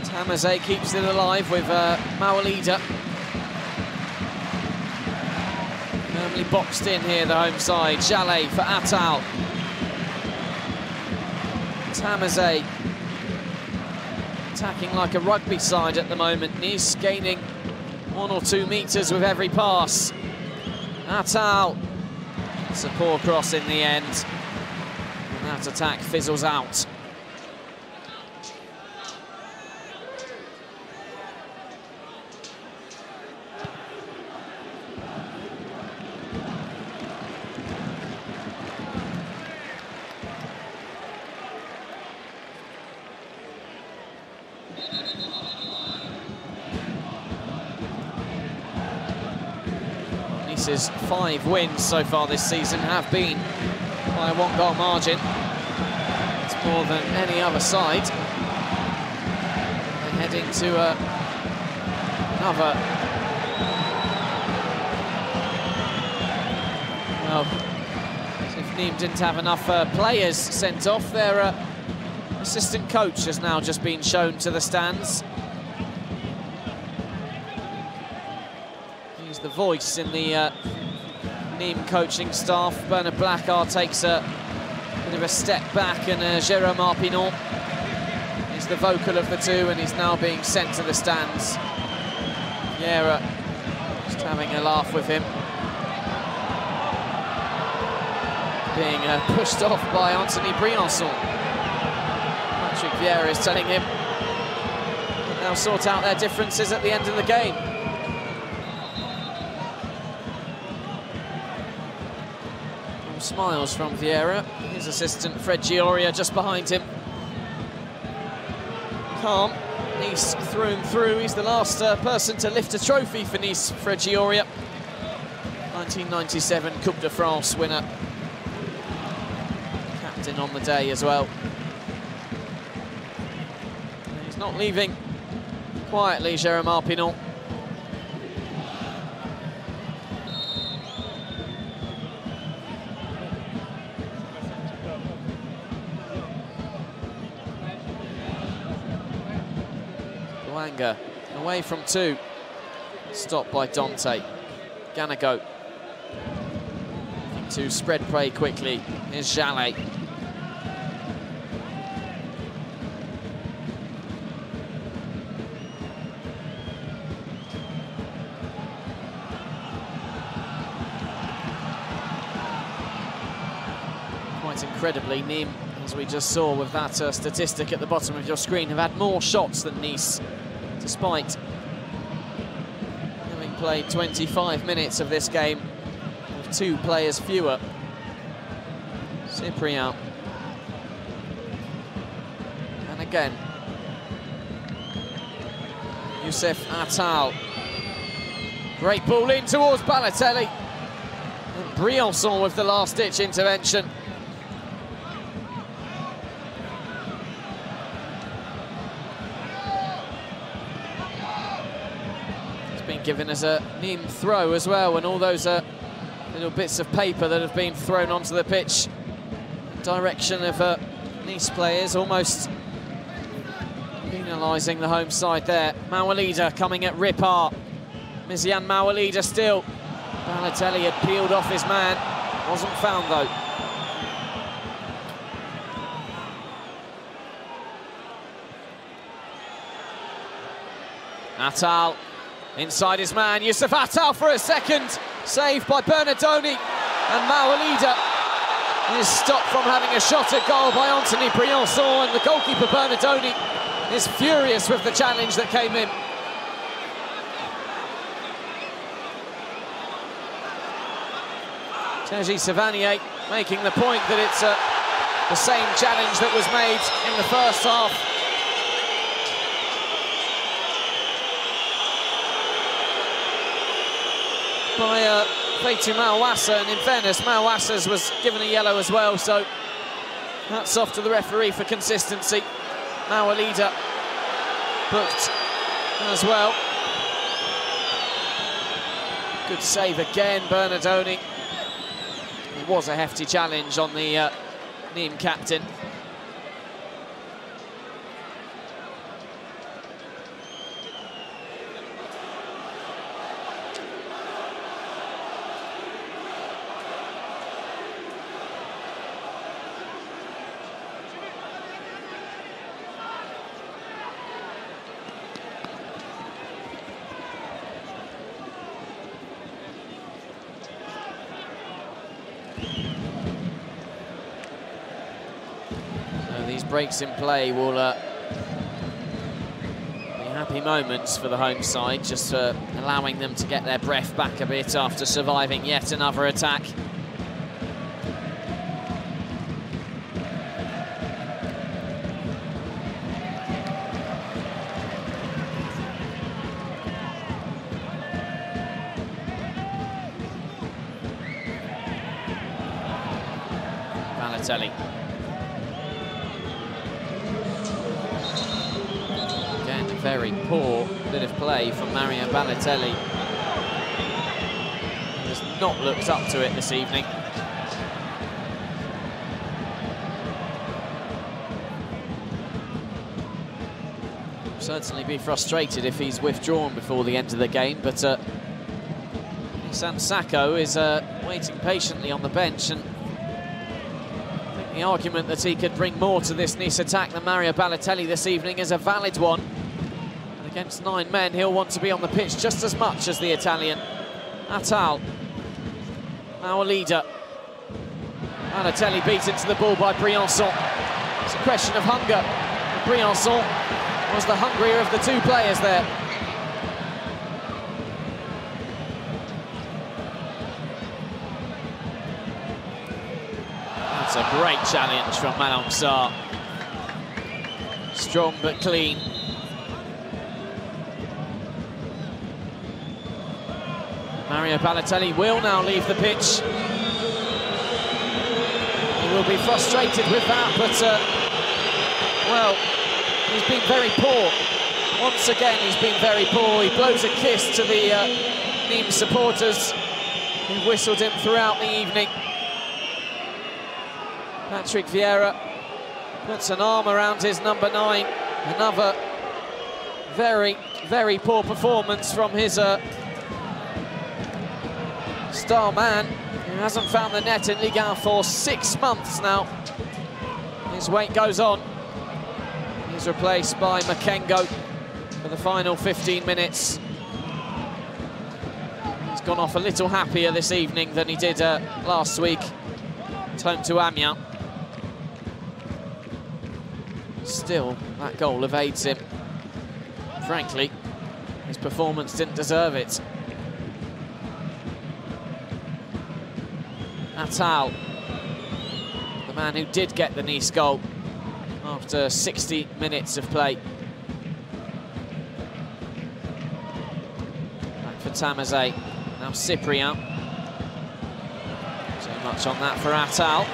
Tamazé keeps it alive with Maolida. Firmly boxed in here, the home side. Jallet for Attal. Tamazé attacking like a rugby side at the moment. Nice gaining 1 or 2 metres with every pass. Attal. It's a poor cross in the end. And that attack fizzles out. Nimes' 5 wins so far this season have been by a 1-goal margin. It's more than any other side. They're heading to another... Well, if Nîmes didn't have enough players sent off, their assistant coach has now just been shown to the stands. He's the voice in the Nîmes coaching staff. Bernard Blacard takes a bit of a step back, and Jérôme Arpinon is the vocal of the two, and he's now being sent to the stands. Vieira just having a laugh with him. Being pushed off by Anthony Briançon. Patrick Vieira is telling him that they'll sort out their differences at the end of the game. All smiles from Vieira. His assistant Fred Gioria just behind him. Calm. Nice through and through. He's the last person to lift a trophy for Nice, Fred Gioria. 1997 Coupe de France winner. Captain on the day as well. And he's not leaving quietly, Jérôme Arpinon. Luanga away from 2. Stopped by Dante. Ganago. Looking to spread play quickly. Here's Jallet. Quite incredibly, Nîmes, as we just saw with that statistic at the bottom of your screen, have had more shots than Nice, despite having played 25 minutes of this game with 2 players fewer. Cyprien. And again, Youssef Attal. Great ball in towards Balotelli. And Briançon with the last-ditch intervention. Given as a Nîmes throw as well, and all those little bits of paper that have been thrown onto the pitch in direction of Nice players, almost penalising the home side there. Mawalida coming at Ripard. Miziane Mawalida still. Balotelli had peeled off his man, wasn't found though. Attal. Inside his man, Youssef Attal for a second. Saved by Bernardoni. And Mawalida is stopped from having a shot at goal by Anthony Briançon. And the goalkeeper, Bernardoni, is furious with the challenge that came in. Teji Savanier making the point that it's the same challenge that was made in the first half. By Feitu Mawassa, and in fairness, Mawassa's was given a yellow as well, so hats off to the referee for consistency. Mawalida booked as well. Good save again, Bernardoni. It was a hefty challenge on the Nîmes captain. These breaks in play will be happy moments for the home side, just allowing them to get their breath back a bit after surviving yet another attack. Balotelli. Again, a very poor bit of play from Mario Balotelli. He has not looked up to it this evening. Certainly be frustrated if he's withdrawn before the end of the game, but Sansako is waiting patiently on the bench, and I think the argument that he could bring more to this Nice attack than Mario Balotelli this evening is a valid one. And against 9 men, he'll want to be on the pitch just as much as the Italian. Attal, our leader. Balotelli beaten to the ball by Briançon. It's a question of hunger. Briançon was the hungrier of the two players there. That's a great challenge from Malang Sarr. Strong but clean. Mario Balotelli will now leave the pitch. He will be frustrated with that, but well, he's been very poor. Once again, he's been very poor. He blows a kiss to the Nîmes supporters who whistled him throughout the evening. Patrick Vieira puts an arm around his number 9. Another very, very poor performance from his star man, who hasn't found the net in Ligue 1 for 6 months now. His wait goes on. He's replaced by Makengo for the final 15 minutes. He's gone off a little happier this evening than he did last week at home to Amiens. Still, that goal evades him. Frankly, his performance didn't deserve it. Attal, the man who did get the Nice goal after 60 minutes of play. Back for Tamazé, now Cyprien. Too much on that for Attal.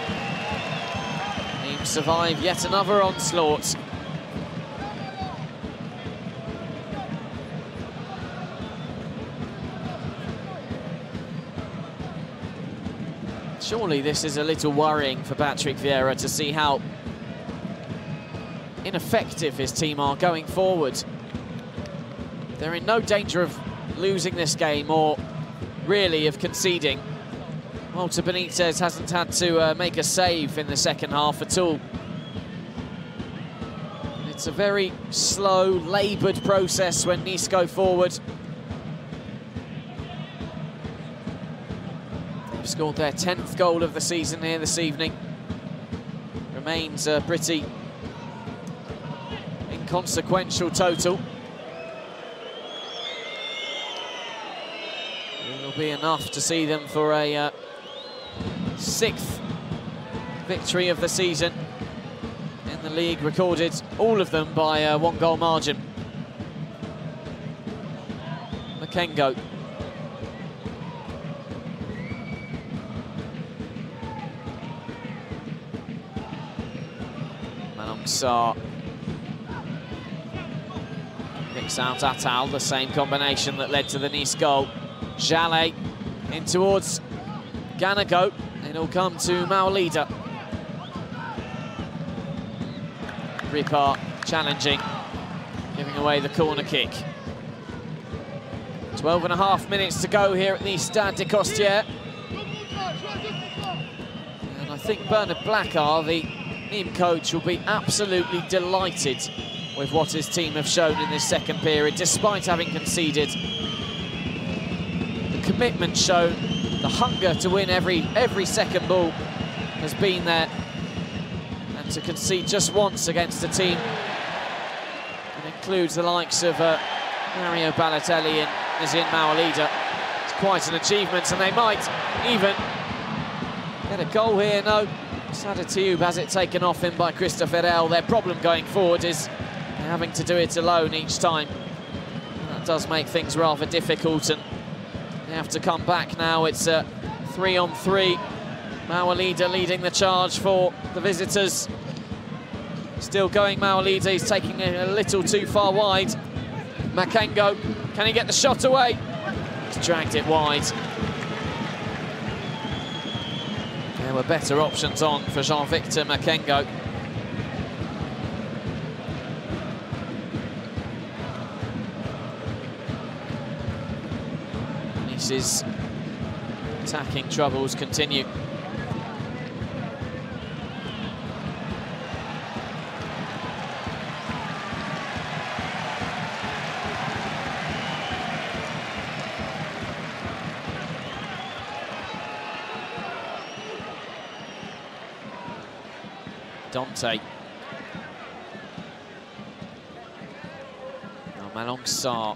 Nîmes survive yet another onslaught. Surely this is a little worrying for Patrick Vieira to see how ineffective his team are going forward. They're in no danger of losing this game or really of conceding. Walter Benitez hasn't had to make a save in the second half at all. It's a very slow, laboured process when Nice go forward. They've scored their 10th goal of the season here this evening. Remains a pretty inconsequential total. It will be enough to see them for a 6th victory of the season in the league, recorded all of them by a 1-goal margin. Makengo. Malang Sarr picks out Attal, the same combination that led to the Nice goal. Jallet in towards Ganago. It'll come to Maolida. Ripart challenging, giving away the corner kick. 12.5 minutes to go here at the Stade de Costières. And I think Bernard Blachard, the Nîmes coach, will be absolutely delighted with what his team have shown in this second period, despite having conceded. The commitment shown, the hunger to win every second ball has been there, and to concede just once against a team that includes the likes of Mario Balotelli and Nazim Maolida, it's quite an achievement, and they might even get a goal here. No, Sada Tioub has it taken off him by Christophe Herel. Their problem going forward is they're having to do it alone each time. And that does make things rather difficult, and they have to come back now. It's a 3-on-3 Mawalida leading the charge for the visitors. Still going, Mawalida. He's taking it a little too far wide. Makengo, can he get the shot away? He's dragged it wide. There were better options on for Jean-Victor Makengo. Nice's attacking troubles continue. Dante. Now Malong Sarr.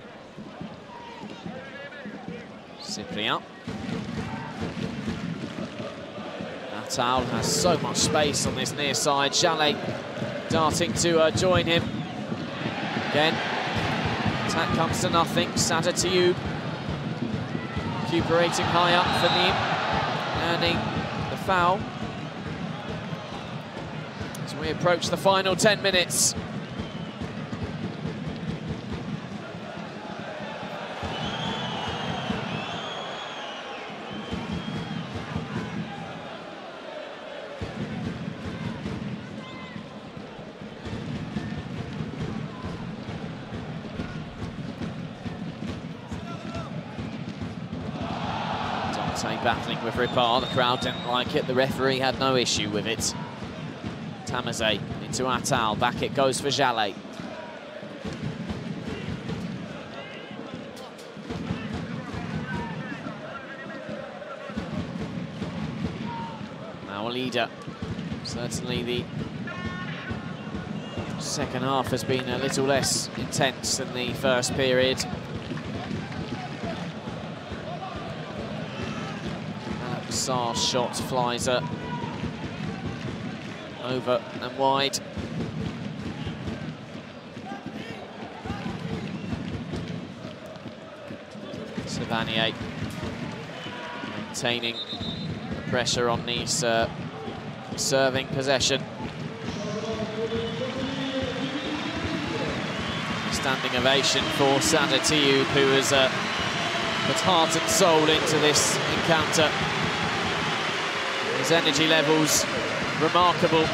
Cyprien. Natal has so much space on this near side. Jallet darting to join him. Again, attack comes to nothing. Sada Tioub recuperating high up for Nîmes, earning the foul. As we approach the final 10 minutes. Battling with Ripard, the crowd didn't like it, the referee had no issue with it. Tamazé into Attal, back it goes for Jallet. Mawalida, certainly the second half has been a little less intense than the first period. Sarr's shot flies over and wide. Savanier maintaining the pressure on Nice, serving possession. Standing ovation for Sada Tioub, who has put heart and soul into this encounter. His energy levels remarkable. I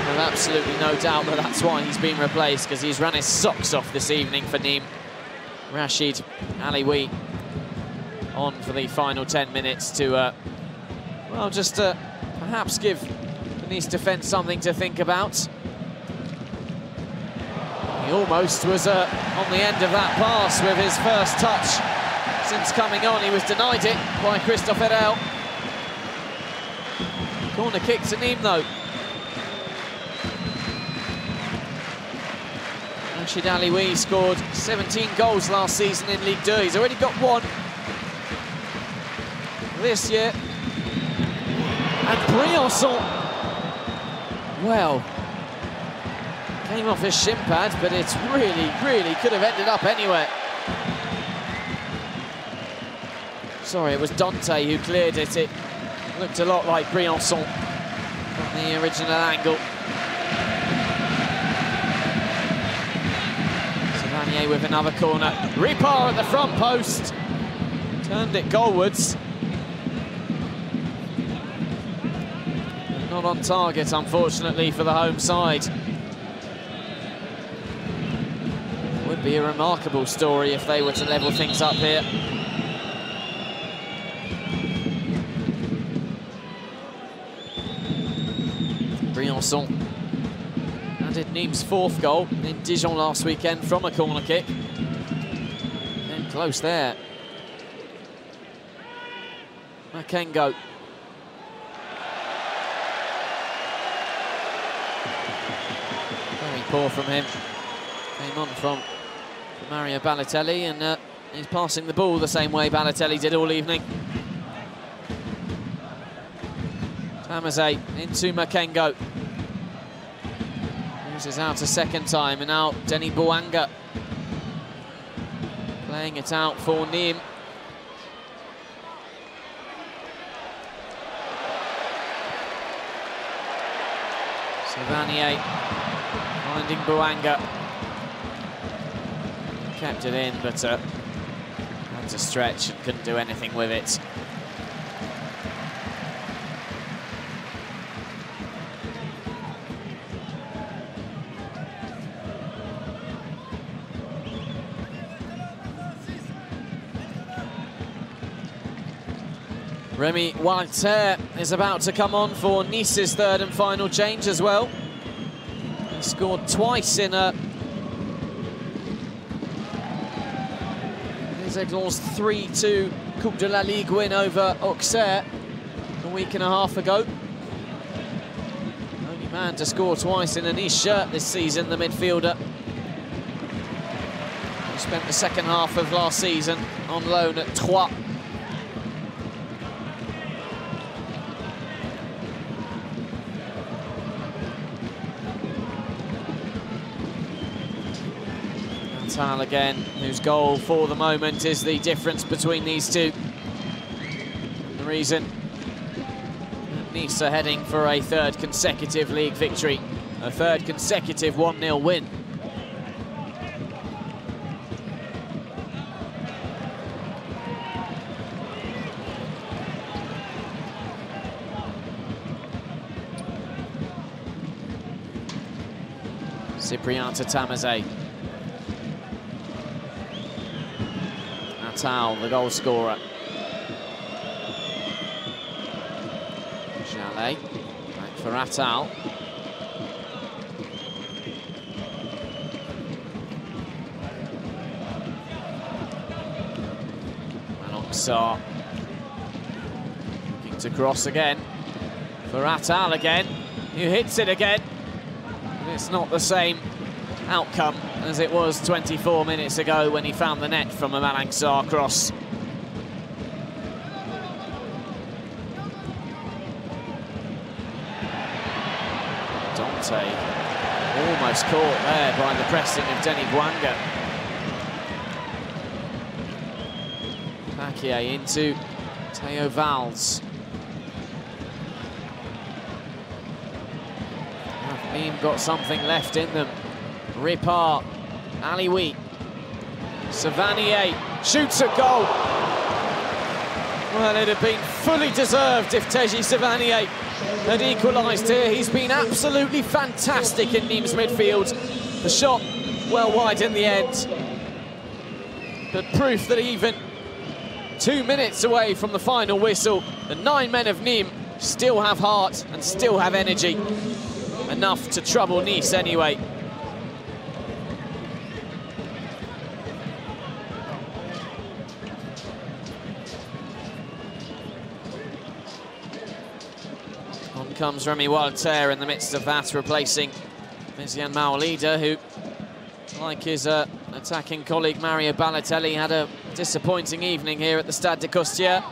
have absolutely no doubt that that's why he's been replaced, because he's run his socks off this evening for Nîmes. Rachid Alioui on for the final 10 minutes to, well, just perhaps give the Nice defence something to think about. He almost was on the end of that pass with his first touch since coming on. He was denied it by Christophe Herel. Corner kick to Nîmes, though. Rachid Alioui scored 17 goals last season in Ligue 2. He's already got one this year. And Briançon, well, came off his shin pad, but it's really could have ended up anywhere. Sorry, it was Dante who cleared it. It looked a lot like Briançon from the original angle. Savanier with another corner. Ripard at the front post. Turned it goalwards. Not on target, unfortunately, for the home side. Would be a remarkable story if they were to level things up here. Briançon added Nîmes' fourth goal in Dijon last weekend from a corner kick. And close there. Makengo. Very poor from him. Came on from Mario Balotelli, and he's passing the ball the same way Balotelli did all evening. Tamazé into Makengo. Loses out a second time, and now Denis Bouanga playing it out for Nîmes. Savanier finding Bouanga. Kept it in, but had to stretch and couldn't do anything with it. Remy Walter is about to come on for Nice's third and final change as well. He scored twice in Les Aiglons' 3-2 Coupe de la Ligue win over Auxerre a week and a half ago. Only man to score twice in a Nice shirt this season, the midfielder. He spent the second half of last season on loan at Troyes. Again, whose goal for the moment is the difference between these two. The reason Nice are heading for a third consecutive league victory, a third consecutive 1-0 win. Cyprien to Tamazé. Attal, the goal scorer. Jallet, back for Attal. Manoxar looking to cross again for Attal again, who hits it again. It's not the same outcome as it was 24 minutes ago when he found the net from a Manoxar cross. Dante almost caught there by the pressing of Denis Bouanga. Paquier into Theo Valls. Nîmes got something left in them. Ripard, Alioui, Savanier shoots a goal. Well, it'd have been fully deserved if Teji Savanier had equalised here. He's been absolutely fantastic in Nîmes midfield. The shot well wide in the end, but proof that even 2 minutes away from the final whistle, the 9 men of Nîmes still have heart and still have energy. Enough to trouble Nice anyway. On comes Remy Walter in the midst of that, replacing Miziane Maolida, who, like his attacking colleague Mario Balotelli, had a disappointing evening here at the Stade de Costières.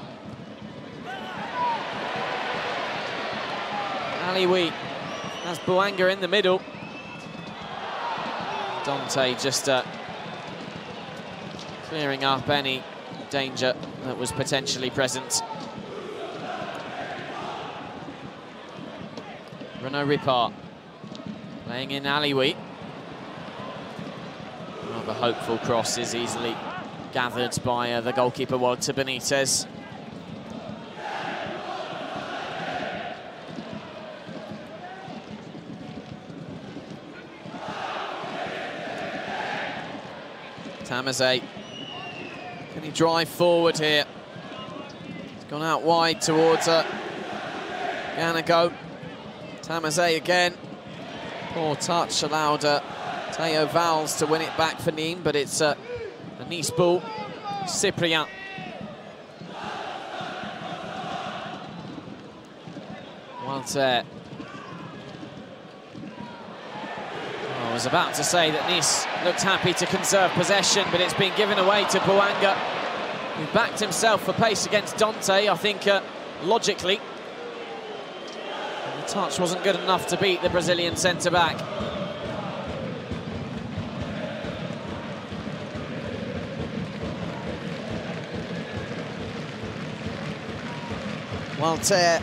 Alioui has Bouanga in the middle. Dante just clearing up any danger that was potentially present. Renaud Ripard playing in Alioui. Rather hopeful cross is easily gathered by the goalkeeper Walter Benitez. Tamazé, can he drive forward here? He's gone out wide towards Ganago. Tamazé again. Poor touch allowed Theo Valls to win it back for Nîmes, but it's a Nice ball. Cyprien. Walter. I was about to say that Nice looked happy to conserve possession, but it's been given away to Bouanga, who backed himself for pace against Dante, I think, logically. And the touch wasn't good enough to beat the Brazilian centre-back. Walter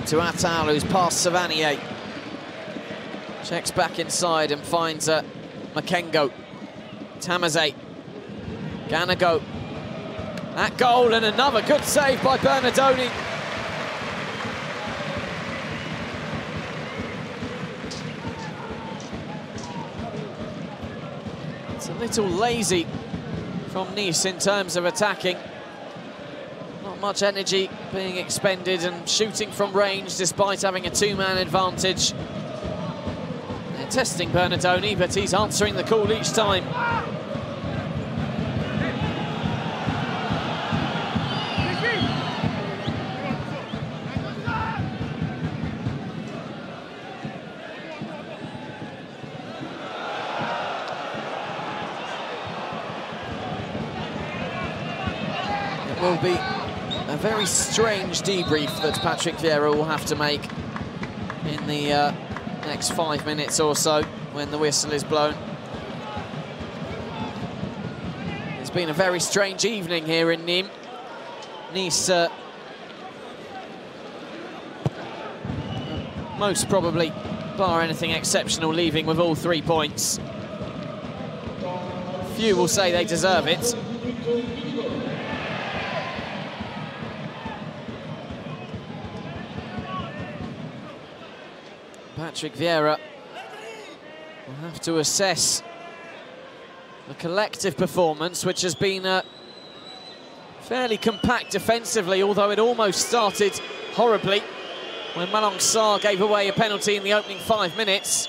to Attal, who's past Savanier. Checks back inside and finds Makengo. Tamazay. Ganago. That goal and another good save by Bernardoni. It's a little lazy from Nice in terms of attacking. Not much energy being expended and shooting from range despite having a two-man advantage. They're testing Bernardoni, but he's answering the call each time. It will be a very strange debrief that Patrick Vieira will have to make in the next 5 minutes or so when the whistle is blown. It's been a very strange evening here in Nîmes. Nice most probably, bar anything exceptional, leaving with all 3 points. Few will say they deserve it. Patrick Vieira will have to assess the collective performance, which has been fairly compact defensively, although it almost started horribly when Malang Sarr gave away a penalty in the opening 5 minutes.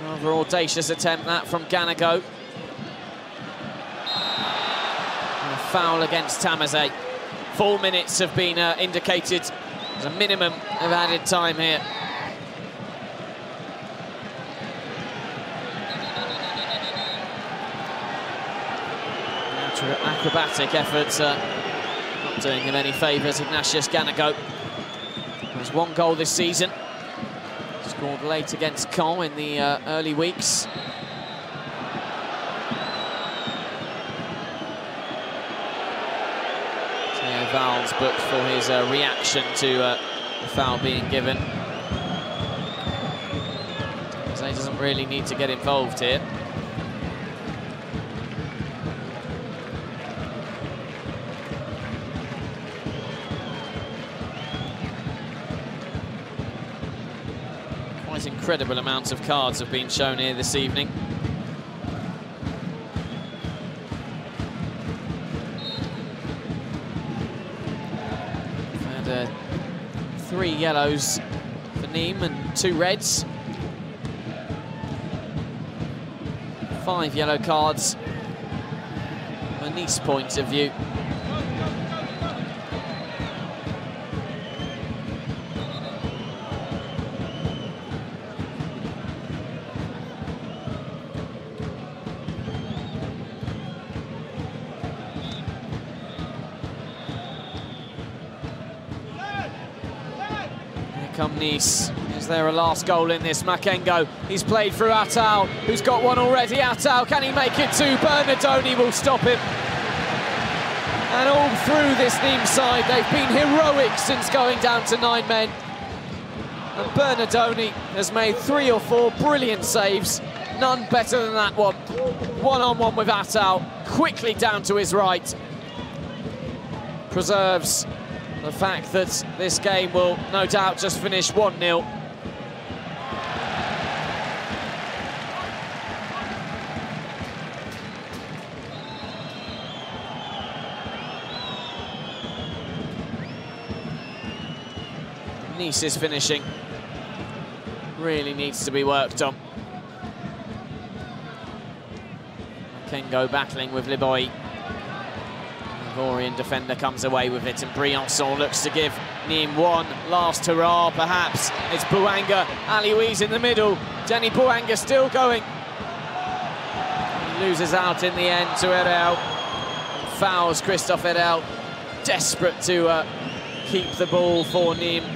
Rather audacious attempt that from Ganago. And a foul against Tamazay. 4 minutes have been indicated as a minimum of added time here. Acrobatic efforts not doing him any favours. Ignatius Ganago has 1 goal this season. Scored late against Caen in the early weeks. Val's booked for his reaction to the foul being given. So he doesn't really need to get involved here. Quite incredible amounts of cards have been shown here this evening. Had 3 yellows for Nîmes and 2 reds. 5 yellow cards from a Nice point of view. Come Nice. Is there a last goal in this? Makengo, he's played through Attal, who's got 1 already. Attal, can he make it 2? Bernardoni will stop him. And all through this Nîmes side, they've been heroic since going down to 9 men. And Bernardoni has made 3 or 4 brilliant saves. None better than that one. 1-on-1 with Attal, quickly down to his right. Preserves the fact that this game will no doubt just finish 1-0. Nice's finishing really needs to be worked on. Makengo battling with Liboy. Ivorian defender comes away with it, and Briançon looks to give Nîmes 1 last hurrah, perhaps. It's Bouanga, Alioui in the middle. Denny Bouanga still going. He loses out in the end to Herel. Fouls Christophe Herel. Desperate to keep the ball for Nîmes.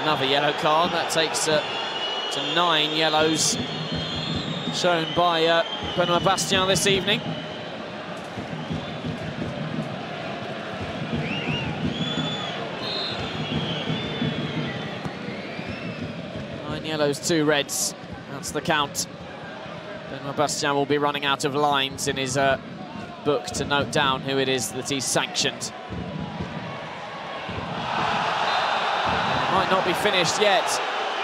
Another yellow card, that takes to 9 yellows shown by Benoit Bastien this evening. 9 yellows, 2 reds, that's the count. Benoit Bastien will be running out of lines in his book to note down who it is that he's sanctioned. Might not be finished yet.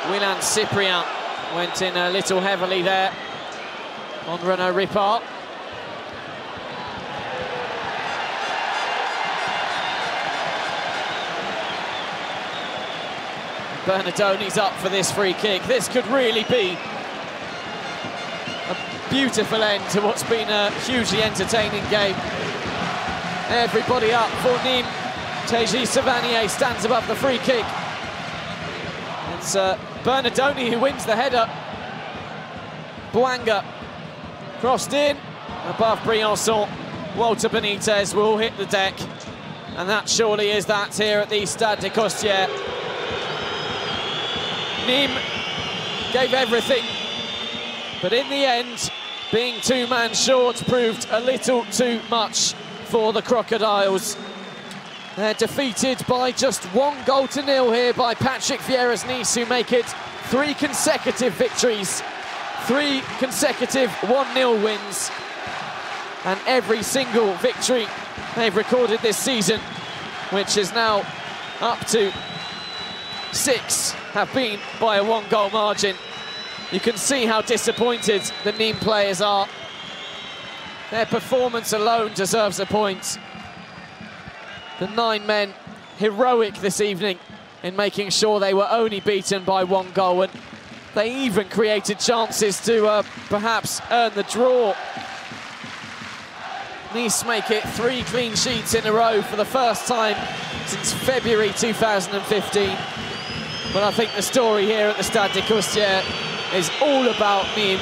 Willan Cyprien went in a little heavily there on Renaud Ripart. Bernardoni's up for this free kick. This could really be a beautiful end to what's been a hugely entertaining game. Everybody up for Nîmes. Teji Savanier stands above the free kick. It's Bernardoni who wins the header. Bouanga crossed in above Briançon. Walter Benitez will hit the deck, and that surely is that here at the Stade de Costières. Nîmes gave everything, but in the end, being 2 man short proved a little too much for the Crocodiles. They're defeated by just 1-0 here by Patrick Vieira's Nice, who make it 3 consecutive victories, 3 consecutive 1-0 wins, and every single victory they've recorded this season, which is now up to 6, have been by a 1-goal margin. You can see how disappointed the Nîmes players are. Their performance alone deserves a point. The 9 men heroic this evening in making sure they were only beaten by 1 goal, and they even created chances to perhaps earn the draw. Nice make it 3 clean sheets in a row for the first time since February 2015. But I think the story here at the Stade de Costières is all about Nîmes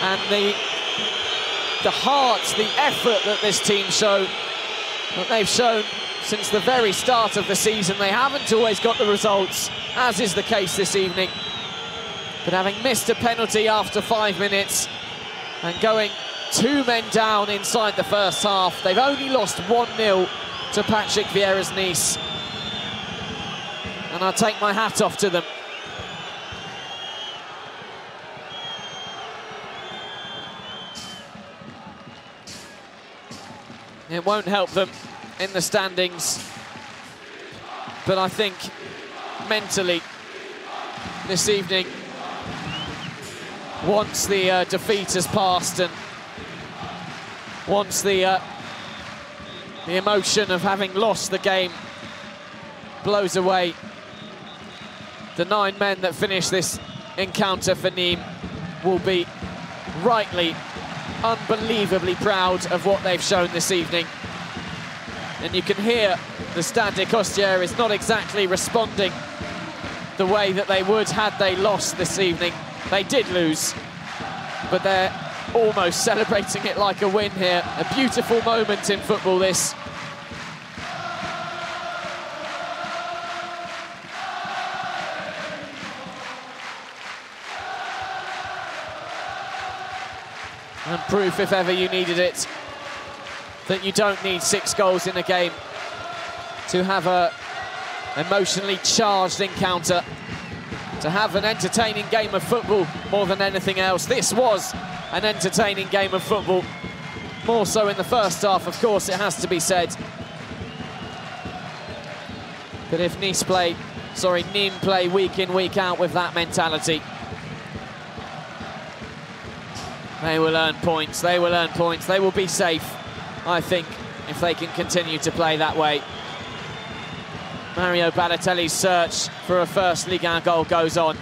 and the heart, the effort that this team showed, that they've shown since the very start of the season. They haven't always got the results, as is the case this evening. But having missed a penalty after 5 minutes and going 2 men down inside the first half, they've only lost 1-0 to Patrick Vieira's Nice. And I take my hat off to them. It won't help them in the standings, but I think mentally this evening, once the defeat has passed and once the emotion of having lost the game blows away, the 9 men that finish this encounter for Nîmes will be rightly, unbelievably proud of what they've shown this evening. And you can hear the Stade de Costières is not exactly responding the way that they would had they lost this evening. They did lose, but they're almost celebrating it like a win here. A beautiful moment in football, this. And proof, if ever you needed it, that you don't need 6 goals in a game to have a emotionally charged encounter, to have an entertaining game of football more than anything else. This was an entertaining game of football, more so in the first half, of course, it has to be said. But if Nîmes play week in, week out with that mentality, they will earn points, they will earn points, they will be safe, I think, if they can continue to play that way. Mario Balotelli's search for a first Ligue 1 goal goes on.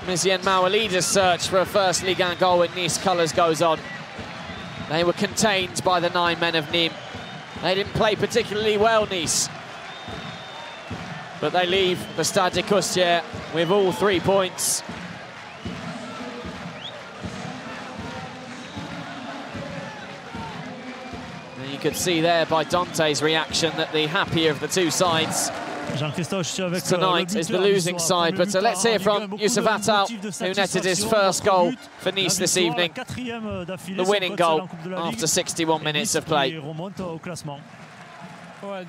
Mizien Mawalida's search for a first Ligue 1 goal in Nice colours goes on. They were contained by the 9 men of Nîmes. They didn't play particularly well, Nice. But they leave the Stade de Costières with all 3 points. And you could see there by Dante's reaction that the happier of the 2 sides Tonight is the losing side, but let's hear from Youssef Attal, who netted his first goal for Nice this evening. The winning goal after 61 minutes of play. Well,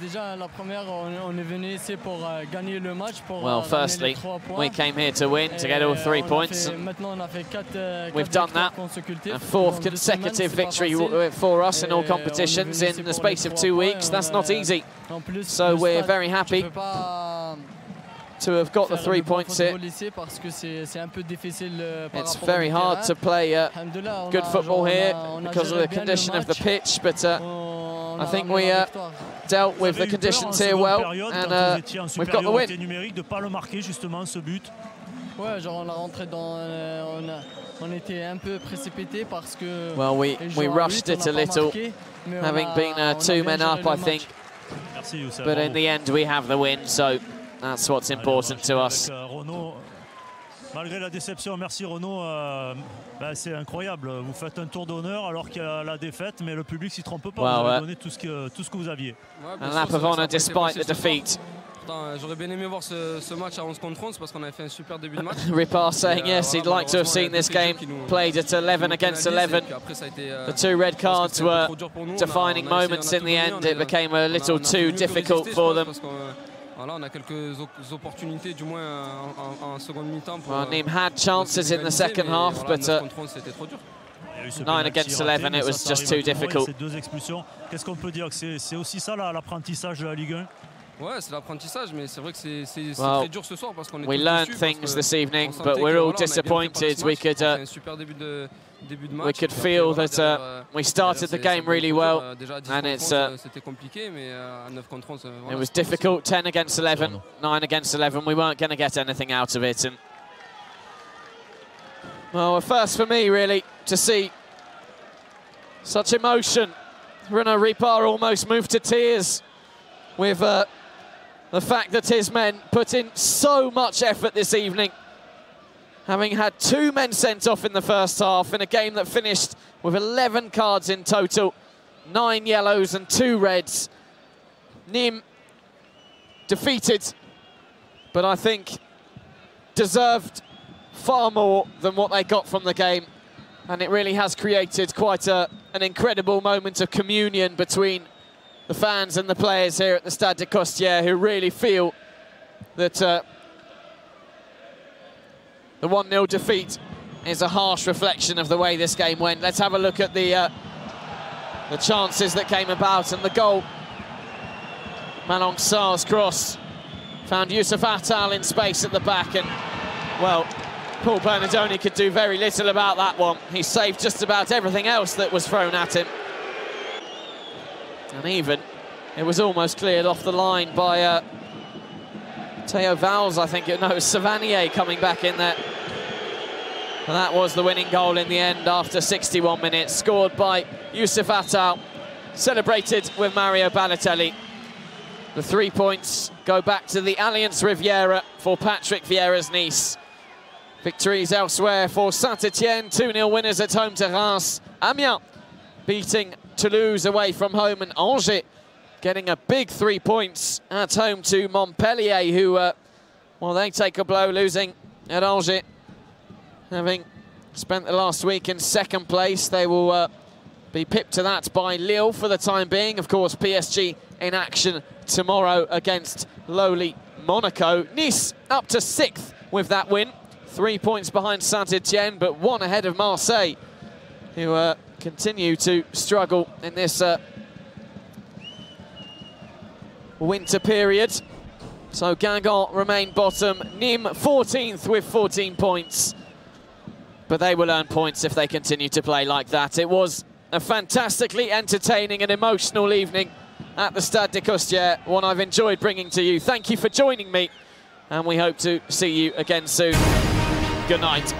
firstly, we came here to win, to get all 3 points. We've done that. A fourth consecutive victory for us in all competitions in the space of 2 weeks. That's not easy. So we're very happy to have got the 3 points here. It's very hard to play good football here because of the condition of the pitch, but I think we dealt with the conditions here well, and we've got the win. Well, we rushed it a little, having been 2 men up, I think. But in the end, we have the win, so that's what's important to us. Malgré la déception, merci Renaud. C'est incroyable. Vous faites un tour d'honneur alors qu'il y a la défaite, mais le public s'y trompe pas. Vous avez donné tout ce que vous aviez. A lap of honour despite the defeat. J'aurais bien aimé voir ce match à 11 contre 11 parce qu'on avait fait un super début de match. Ripar saying yes, he'd like to have seen this game played at 11 against 11. The 2 red cards were defining moments in the end. It became a little too difficult for them. Voilà, on a quelques opportunités du moins en seconde mi-temps. Well, Nîmes had chances in the second half, but 9 against 11, it was just too difficult. Qu'est-ce qu'on peut dire? C'est aussi ça l'apprentissage de la Ligue 1. Ouais, c'est l'apprentissage, mais c'est vrai que c'est très dur ce soir parce qu'on est we learned things this evening, but we're all disappointed. We could feel that we started the game really well, and it was difficult. 10 against 11, 9 against 11. We weren't going to get anything out of it, and well, a first for me really to see such emotion. Renaud Ripar almost moved to tears with the fact that his men put in so much effort this evening, having had 2 men sent off in the first half in a game that finished with 11 cards in total, 9 yellows and 2 reds. Nîmes defeated, but I think deserved far more than what they got from the game, and it really has created quite an incredible moment of communion between the fans and the players here at the Stade de Costières, who really feel that the 1-0 defeat is a harsh reflection of the way this game went. Let's have a look at the chances that came about and the goal. Malang Sarr's cross found Youssef Attal in space at the back, and well, Paul Bernardoni could do very little about that one. He saved just about everything else that was thrown at him. And even, it was almost cleared off the line by Theo Valls, I think. No, it was Savanier coming back in there. And that was the winning goal in the end after 61 minutes, scored by Youssef Attal, celebrated with Mario Balotelli. The 3 points go back to the Alliance Riviera for Patrick Vieira's Nice. Victories elsewhere for Saint-Etienne, 2-0 winners at home to Reims. Amiens beating Toulouse away from home, and Angers getting a big 3 points at home to Montpellier, who, well, they take a blow losing at Angers. Having spent the last week in second place, they will be pipped to that by Lille for the time being. Of course, PSG in action tomorrow against lowly Monaco. Nice up to 6th with that win. 3 points behind Saint-Etienne, but 1 ahead of Marseille, who continue to struggle in this winter period. So Guingamp remain bottom, Nîmes 14th with 14 points. But they will earn points if they continue to play like that. It was a fantastically entertaining and emotional evening at the Stade de Costières, one I've enjoyed bringing to you. Thank you for joining me, and we hope to see you again soon. Good night.